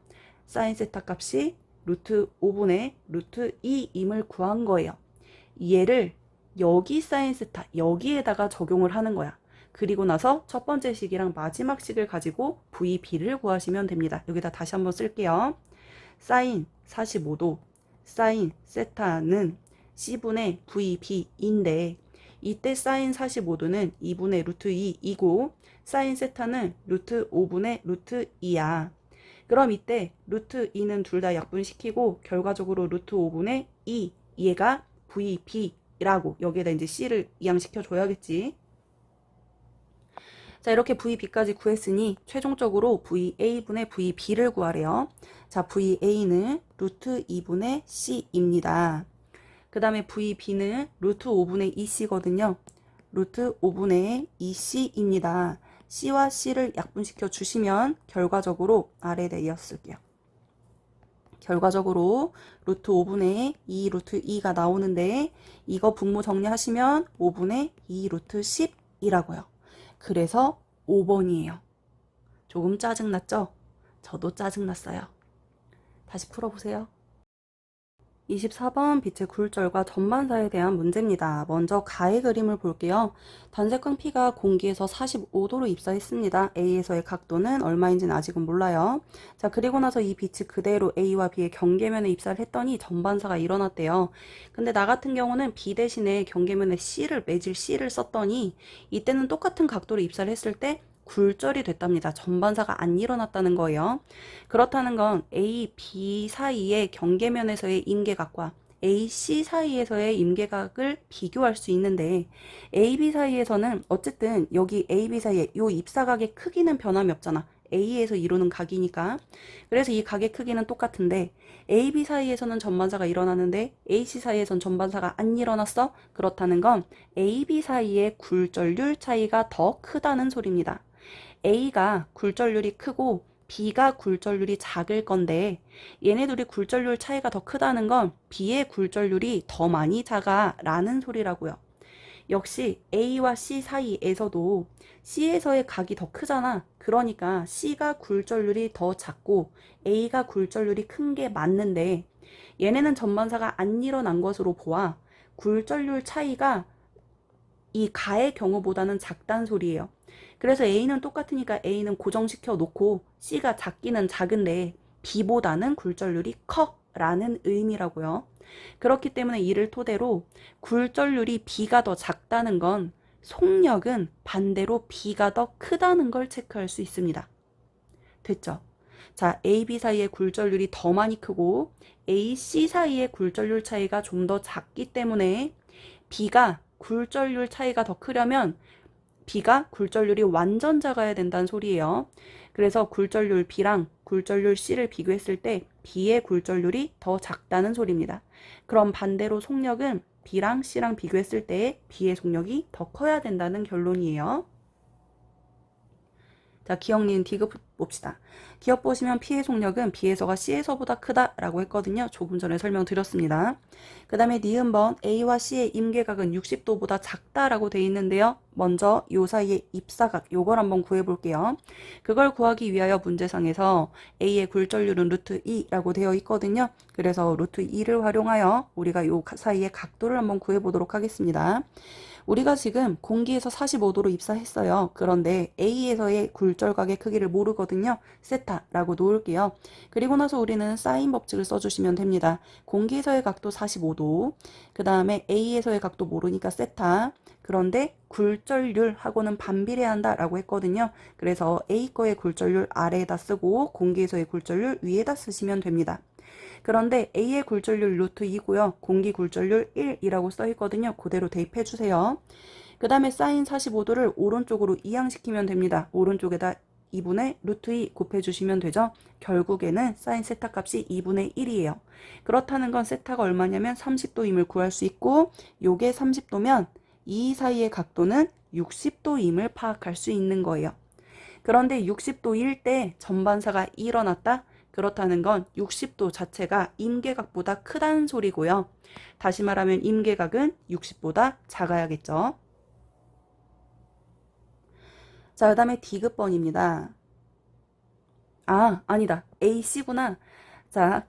사인 세타 값이 루트 5분의 루트 2임을 구한 거예요. 얘를 여기 사인 세타 여기에다가 적용을 하는 거야. 그리고 나서 첫 번째 식이랑 마지막 식을 가지고 VB를 구하시면 됩니다. 여기다 다시 한번 쓸게요. 사인 45도 사인 세타는 C분의 VB인데 이때 사인 45도는 2분의 루트 2이고 사인 세타는 루트 5분의 루트 2야. 그럼 이때 루트 2는 둘 다 약분시키고 결과적으로 루트 5분의 VE, 얘가 VB라고 여기에다 이제 C를 이항시켜 줘야겠지. 자, 이렇게 VB까지 구했으니 최종적으로 VA분의 VB를 구하래요. 자, VA는 루트 2분의 C입니다. 그 다음에 VB는 루트 5분의 2C거든요. 루트 5분의 2C입니다. C와 C를 약분시켜 주시면 결과적으로 아래에다 이었을게요. 결과적으로 루트 5분의 2 루트 2가 나오는데 이거 분모 정리하시면 5분의 2 루트 10이라고요. 그래서 5번이에요. 조금 짜증났죠? 저도 짜증났어요. 다시 풀어보세요. 24번 빛의 굴절과 전반사에 대한 문제입니다. 먼저 가의 그림을 볼게요. 단색광 P가 공기에서 45도로 입사했습니다. A에서의 각도는 얼마인지는 아직은 몰라요. 자, 그리고 나서 이 빛이 그대로 A와 B의 경계면에 입사를 했더니 전반사가 일어났대요. 근데 나 같은 경우는 B 대신에 경계면에 C를 매질 C를 썼더니 이때는 똑같은 각도로 입사를 했을 때 굴절이 됐답니다. 전반사가 안 일어났다는 거예요. 그렇다는 건 A, B 사이의 경계면에서의 임계각과 A, C 사이에서의 임계각을 비교할 수 있는데 A, B 사이에서는 어쨌든 여기 A, B 사이에 요 입사각의 크기는 변함이 없잖아. A에서 이루는 각이니까. 그래서 이 각의 크기는 똑같은데 A, B 사이에서는 전반사가 일어나는데 A, C 사이에선 전반사가 안 일어났어? 그렇다는 건 A, B 사이의 굴절률 차이가 더 크다는 소리입니다. A가 굴절률이 크고 B가 굴절률이 작을 건데 얘네 둘이 굴절률 차이가 더 크다는 건 B의 굴절률이 더 많이 작아 라는 소리라고요. 역시 A와 C 사이에서도 C에서의 각이 더 크잖아. 그러니까 C가 굴절률이 더 작고 A가 굴절률이 큰 게 맞는데 얘네는 전반사가 안 일어난 것으로 보아 굴절률 차이가 이 가의 경우보다는 작단 소리예요. 그래서 A는 똑같으니까 A는 고정시켜 놓고 C가 작기는 작은데 B보다는 굴절률이 커 라는 의미라고요. 그렇기 때문에 이를 토대로 굴절률이 B가 더 작다는 건 속력은 반대로 B가 더 크다는 걸 체크할 수 있습니다. 됐죠? 자, A, B 사이의 굴절률이 더 많이 크고 A, C 사이의 굴절률 차이가 좀 더 작기 때문에 B가 굴절률 차이가 더 크려면 B가 굴절률이 완전 작아야 된다는 소리예요. 그래서 굴절률 B랑 굴절률 C를 비교했을 때 B의 굴절률이 더 작다는 소리입니다. 그럼 반대로 속력은 B랑 C랑 비교했을 때 B의 속력이 더 커야 된다는 결론이에요. 자, 기억, 니은, 디귿 봅시다. 기억 보시면 P의 속력은 B에서가 C에서보다 크다라고 했거든요. 조금 전에 설명드렸습니다. 그 다음에 니은번 A와 C의 임계각은 60도보다 작다라고 돼 있는데요. 먼저 요 사이의 입사각, 요걸 한번 구해볼게요. 그걸 구하기 위하여 문제상에서 A의 굴절률은 루트 2라고 되어 있거든요. 그래서 루트 2를 활용하여 우리가 요 사이의 각도를 한번 구해보도록 하겠습니다. 우리가 지금 공기에서 45도로 입사했어요. 그런데 A에서의 굴절각의 크기를 모르거든요. 세타라고 놓을게요. 그리고 나서 우리는 사인 법칙을 써주시면 됩니다. 공기에서의 각도 45도, 그 다음에 A에서의 각도 모르니까 세타, 그런데 굴절률하고는 반비례한다 라고 했거든요. 그래서 A 거의 굴절률 아래에다 쓰고 공기에서의 굴절률 위에다 쓰시면 됩니다. 그런데 A의 굴절률 루트 2고요. 공기 굴절률 1이라고 써 있거든요. 그대로 대입해 주세요. 그 다음에 사인 45도를 오른쪽으로 이항시키면 됩니다. 오른쪽에다 2분의 루트 2 곱해주시면 되죠. 결국에는 사인 세타 값이 2분의 1이에요. 그렇다는 건 세타가 얼마냐면 30도임을 구할 수 있고 요게 30도면 이 사이의 각도는 60도임을 파악할 수 있는 거예요. 그런데 60도일 때 전반사가 일어났다? 그렇다는 건 60도 자체가 임계각보다 크다는 소리고요. 다시 말하면 임계각은 60보다 작아야겠죠. 자, 그 다음에 디귿번입니다. 아니다. AC구나. 자,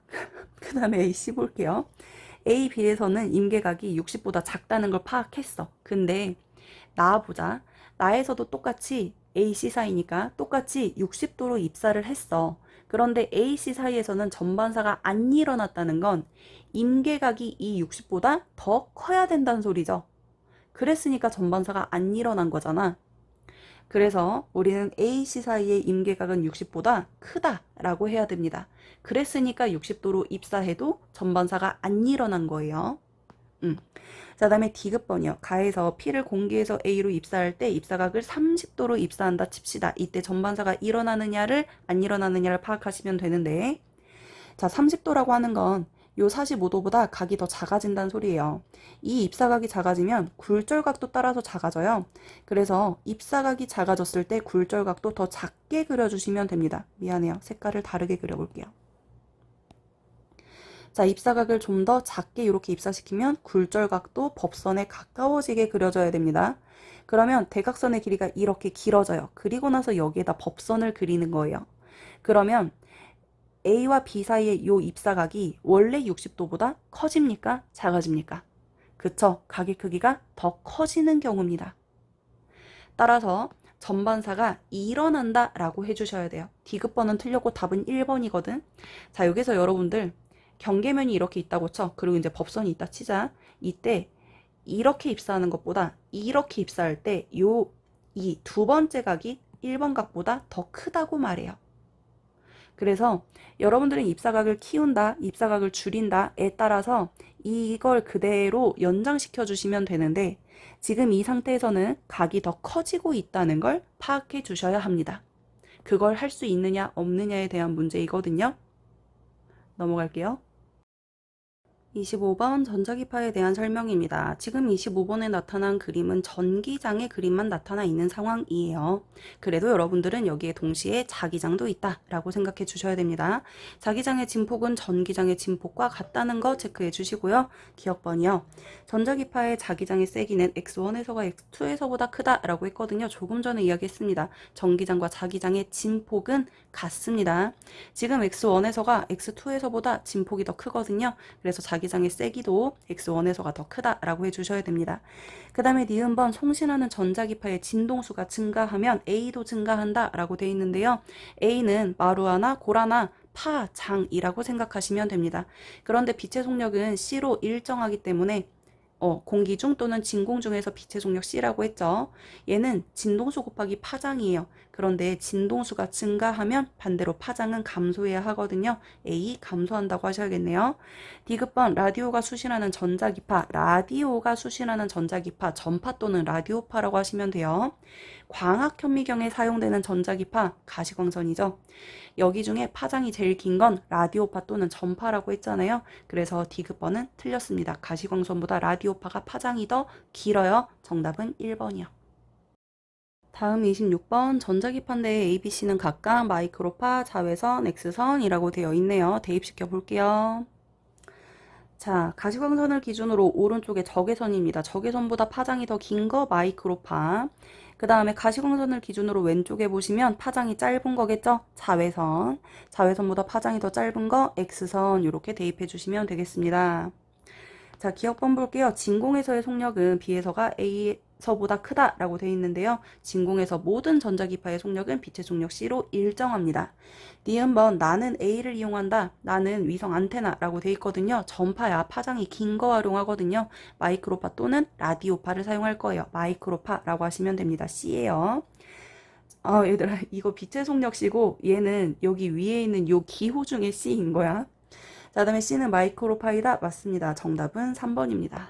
그 다음에 AC 볼게요. A, B에서는 임계각이 60보다 작다는 걸 파악했어. 근데 나와보자. 나에서도 똑같이 AC 사이니까 똑같이 60도로 입사를 했어. 그런데 AC 사이에서는 전반사가 안 일어났다는 건 임계각이 이 60보다 더 커야 된다는 소리죠. 그랬으니까 전반사가 안 일어난 거잖아. 그래서 우리는 AC 사이의 임계각은 60보다 크다라고 해야 됩니다. 그랬으니까 60도로 입사해도 전반사가 안 일어난 거예요. 자, 다음에 D급번이요. 가에서 P를 공기에서 A로 입사할 때 입사각을 30도로 입사한다 칩시다. 이때 전반사가 일어나느냐를 안 일어나느냐를 파악하시면 되는데, 자, 30도라고 하는 건 요 45도보다 각이 더 작아진다는 소리예요. 이 입사각이 작아지면 굴절각도 따라서 작아져요. 그래서 입사각이 작아졌을 때 굴절각도 더 작게 그려주시면 됩니다. 미안해요. 색깔을 다르게 그려볼게요. 자, 입사각을 좀 더 작게 이렇게 입사시키면 굴절각도 법선에 가까워지게 그려져야 됩니다. 그러면 대각선의 길이가 이렇게 길어져요. 그리고 나서 여기에다 법선을 그리는 거예요. 그러면 A와 B 사이의 이 입사각이 원래 60도보다 커집니까? 작아집니까? 그쵸? 각의 크기가 더 커지는 경우입니다. 따라서 전반사가 일어난다 라고 해주셔야 돼요. D급번은 틀렸고 답은 1번이거든. 자, 여기서 여러분들 경계면이 이렇게 있다고 쳐. 그리고 이제 법선이 있다 치자. 이때 이렇게 입사하는 것보다 이렇게 입사할 때 이 두 번째 각이 1번 각보다 더 크다고 말해요. 그래서 여러분들은 입사각을 키운다, 입사각을 줄인다에 따라서 이걸 그대로 연장시켜 주시면 되는데 지금 이 상태에서는 각이 더 커지고 있다는 걸 파악해 주셔야 합니다. 그걸 할 수 있느냐 없느냐에 대한 문제이거든요. 넘어갈게요. 25번 전자기파에 대한 설명입니다. 지금 25번에 나타난 그림은 전기장의 그림만 나타나 있는 상황이에요. 그래도 여러분들은 여기에 동시에 자기장도 있다라고 생각해 주셔야 됩니다. 자기장의 진폭은 전기장의 진폭과 같다는 거 체크해 주시고요. 기억번이요. 전자기파의 자기장의 세기는 X1에서가 X2에서보다 크다라고 했거든요. 조금 전에 이야기했습니다. 전기장과 자기장의 진폭은 같습니다. 지금 X1에서가 X2에서보다 진폭이 더 크거든요. 그래서 자기장의 세기도 X1에서가 더 크다라고 해주셔야 됩니다. 그 다음에 니은번 송신하는 전자기파의 진동수가 증가하면 A도 증가한다 라고 되어 있는데요. A는 마루하나 고라나 파장이라고 생각하시면 됩니다. 그런데 빛의 속력은 C로 일정하기 때문에 공기 중 또는 진공 중에서 빛의 속력 C라고 했죠. 얘는 진동수 곱하기 파장이에요. 그런데 진동수가 증가하면 반대로 파장은 감소해야 하거든요. A 감소한다고 하셔야겠네요. D급번 라디오가 수신하는 전자기파, 라디오가 수신하는 전자기파, 전파 또는 라디오파라고 하시면 돼요. 광학 현미경에 사용되는 전자기파, 가시광선이죠. 여기 중에 파장이 제일 긴 건 라디오파 또는 전파라고 했잖아요. 그래서 D급번은 틀렸습니다. 가시광선보다 라디오파가 파장이 더 길어요. 정답은 1번이요. 다음 26번 전자기파인데 ABC는 각각 마이크로파, 자외선, X선이라고 되어 있네요. 대입시켜 볼게요. 자, 가시광선을 기준으로 오른쪽에 적외선입니다. 적외선보다 파장이 더 긴 거 마이크로파. 그 다음에 가시광선을 기준으로 왼쪽에 보시면 파장이 짧은 거겠죠? 자외선. 자외선보다 파장이 더 짧은 거 X선 이렇게 대입해 주시면 되겠습니다. 자, 기억번 볼게요. 진공에서의 속력은 B에서가 A서보다 크다라고 되어 있는데요. 진공에서 모든 전자기파의 속력은 빛의 속력 C로 일정합니다. 니은번 나는 A를 이용한다. 나는 위성 안테나라고 되어 있거든요. 전파야 파장이 긴 거 활용하거든요. 마이크로파 또는 라디오파를 사용할 거예요. 마이크로파라고 하시면 됩니다. C예요. 얘들아 이거 빛의 속력 C고 얘는 여기 위에 있는 요 기호 중에 C인 거야. 자, 다음에 C는 마이크로파이다. 맞습니다. 정답은 3번입니다.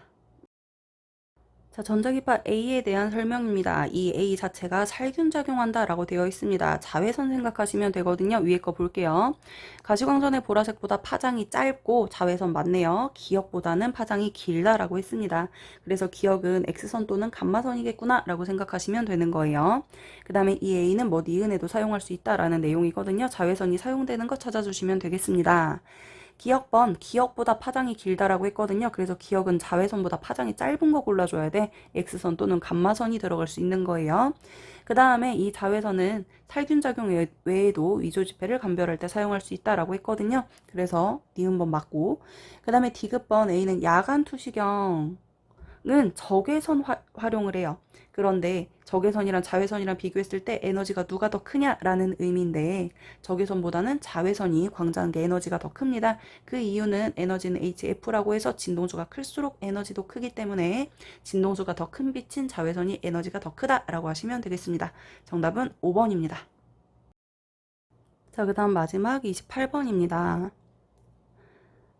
자, 전자기파 A에 대한 설명입니다. 이 A 자체가 살균작용한다 라고 되어 있습니다. 자외선 생각하시면 되거든요. 위에 거 볼게요. 가시광선의 보라색보다 파장이 짧고 자외선 맞네요. 기역보다는 파장이 길다라고 했습니다. 그래서 기역은 X선 또는 감마선이겠구나 라고 생각하시면 되는 거예요. 그 다음에 이 A는 뭐 니은에도 사용할 수 있다라는 내용이거든요. 자외선이 사용되는 거 찾아주시면 되겠습니다. 기역번, 기역보다 파장이 길다라고 했거든요. 그래서 기역은 자외선보다 파장이 짧은 거 골라줘야 돼. X선 또는 감마선이 들어갈 수 있는 거예요. 그 다음에 이 자외선은 살균작용 외에도 위조지폐를 감별할 때 사용할 수 있다라고 했거든요. 그래서 니은번 맞고. 그 다음에 D급번 A는 야간 투시경. 적외선 활용을 해요. 그런데 적외선이랑 자외선이랑 비교했을 때 에너지가 누가 더 크냐라는 의미인데 적외선보다는 자외선이 광자한 게 에너지가 더 큽니다. 그 이유는 에너지는 HF라고 해서 진동수가 클수록 에너지도 크기 때문에 진동수가 더 큰 빛인 자외선이 에너지가 더 크다라고 하시면 되겠습니다. 정답은 5번입니다. 자, 그 다음 마지막 28번입니다.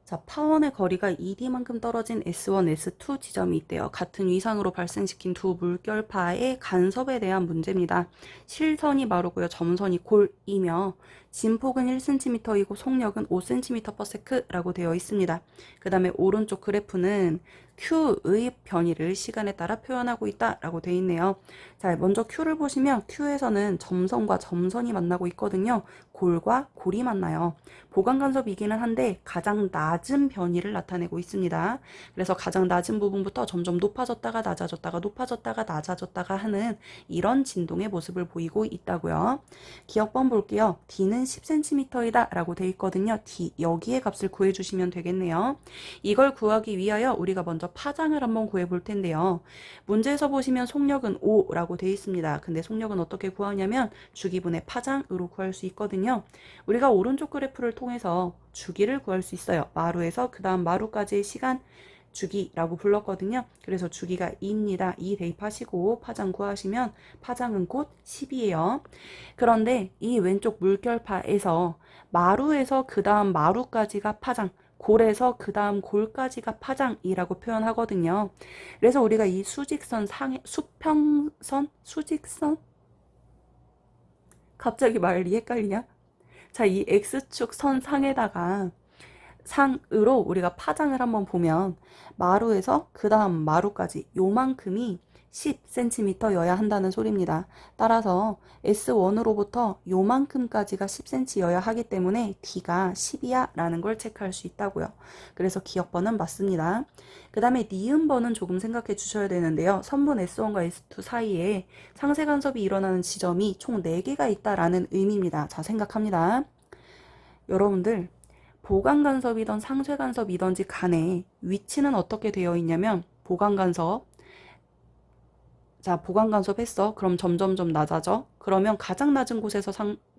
자, 파원의 거리가 2D만큼 떨어진 S1, S2 지점이 있대요. 같은 위상으로 발생시킨 두 물결파의 간섭에 대한 문제입니다. 실선이 마루고요. 점선이 골이며 진폭은 1cm이고 속력은 5cm/s라고 되어 있습니다. 그 다음에 오른쪽 그래프는 Q의 변이를 시간에 따라 표현하고 있다라고 되어 있네요. 자, 먼저 Q를 보시면 Q에서는 점선과 점선이 만나고 있거든요. 골과 골이 만나요. 보강 간섭이기는 한데 가장 낮은 변이를 나타내고 있습니다. 그래서 가장 낮은 부분부터 점점 높아졌다가 낮아졌다가 높아졌다가 낮아졌다가 하는 이런 진동의 모습을 보이고 있다고요. 기억번 볼게요. D는 10cm이다 라고 되어 있거든요. D, 여기에 값을 구해주시면 되겠네요. 이걸 구하기 위하여 우리가 먼저 파장을 한번 구해 볼 텐데요. 문제에서 보시면 속력은 5라고 되어 있습니다. 근데 속력은 어떻게 구하냐면 주기분의 파장으로 구할 수 있거든요. 우리가 오른쪽 그래프를 통해서 주기를 구할 수 있어요. 마루에서 그 다음 마루까지의 시간 주기라고 불렀거든요. 그래서 주기가 2입니다. 2 대입하시고 파장 구하시면 파장은 곧 10이에요. 그런데 이 왼쪽 물결파에서 마루에서 그 다음 마루까지가 파장, 골에서 그 다음 골까지가 파장이라고 표현하거든요. 그래서 우리가 이 수직선 상해, 수평선? 수직선? 갑자기 말이 헷갈리냐? 자, 이 X축 선 상에다가 상으로 우리가 파장을 한번 보면 마루에서 그 다음 마루까지 요만큼이 10cm여야 한다는 소리입니다. 따라서 S1으로부터 요만큼까지가 10cm여야 하기 때문에 D가 10이야 라는 걸 체크할 수 있다고요. 그래서 기억번은 맞습니다. 그 다음에 니은번은 조금 생각해 주셔야 되는데요. 선분 S1과 S2 사이에 상세 간섭이 일어나는 지점이 총 4개가 있다라는 의미입니다. 자, 생각합니다. 여러분들 보강 간섭이든 상쇄 간섭이든지 간에 위치는 어떻게 되어 있냐면 보강 간섭, 자, 보강 간섭 했어. 그럼 점점점 낮아져. 그러면 가장 낮은 곳에서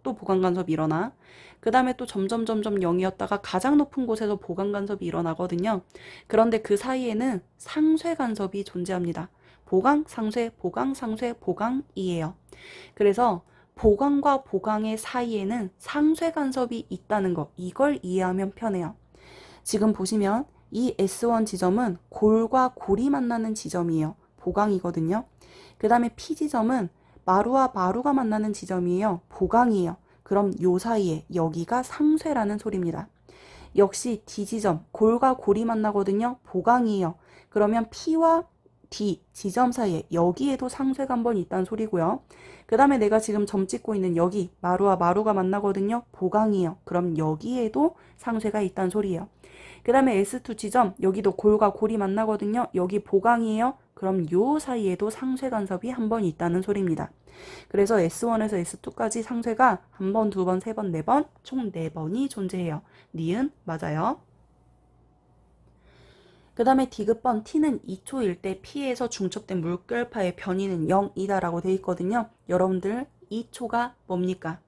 또 보강 간섭이 일어나. 그 다음에 또 점점점점 0이었다가 가장 높은 곳에서 보강 간섭이 일어나거든요. 그런데 그 사이에는 상쇄 간섭이 존재합니다. 보강, 상쇄, 보강, 상쇄, 보강이에요. 그래서 보강과 보강의 사이에는 상쇄 간섭이 있다는 거, 이걸 이해하면 편해요. 지금 보시면 이 S1 지점은 골과 골이 만나는 지점이에요. 보강이거든요. 그 다음에 P 지점은 마루와 마루가 만나는 지점이에요. 보강이에요. 그럼 요 사이에 여기가 상쇄라는 소리입니다. 역시 D 지점, 골과 골이 만나거든요. 보강이에요. 그러면 P와 D 지점 사이에 여기에도 상쇄가 한 번 있다는 소리고요. 그 다음에 내가 지금 점 찍고 있는 여기 마루와 마루가 만나거든요. 보강이에요. 그럼 여기에도 상쇄가 있다는 소리예요. 그 다음에 S2 지점 여기도 골과 골이 만나거든요. 여기 보강이에요. 그럼 요 사이에도 상쇄 간섭이 한 번 있다는 소리입니다. 그래서 S1에서 S2까지 상쇄가 한 번, 두 번, 세 번, 네 번, 총 4번이 존재해요. 니은 맞아요. 그 다음에 D급번 T는 2초일 때 P에서 중첩된 물결파의 변이는 0이다 라고 되어 있거든요. 여러분들 2초가 뭡니까?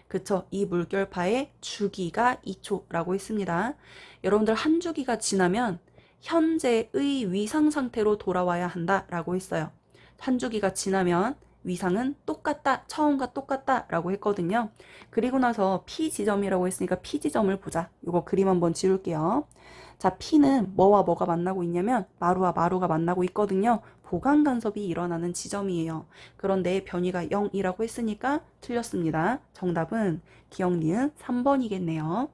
그쵸? 이 물결파의 주기가 2초라고 했습니다. 여러분들 한 주기가 지나면 현재의 위상 상태로 돌아와야 한다라고 했어요. 한 주기가 지나면 위상은 똑같다, 처음과 똑같다 라고 했거든요. 그리고 나서 P 지점이라고 했으니까 P 지점을 보자. 이거 그림 한번 지울게요. 자, P는 뭐와 뭐가 만나고 있냐면 마루와 마루가 만나고 있거든요. 보강 간섭이 일어나는 지점이에요. 그런데 변이가 0이라고 했으니까 틀렸습니다. 정답은 기억 니은 3번이겠네요.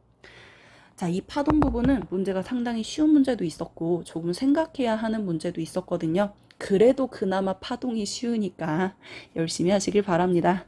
자, 이 파동 부분은 문제가 상당히 쉬운 문제도 있었고 조금 생각해야 하는 문제도 있었거든요. 그래도 그나마 파동이 쉬우니까 열심히 하시길 바랍니다.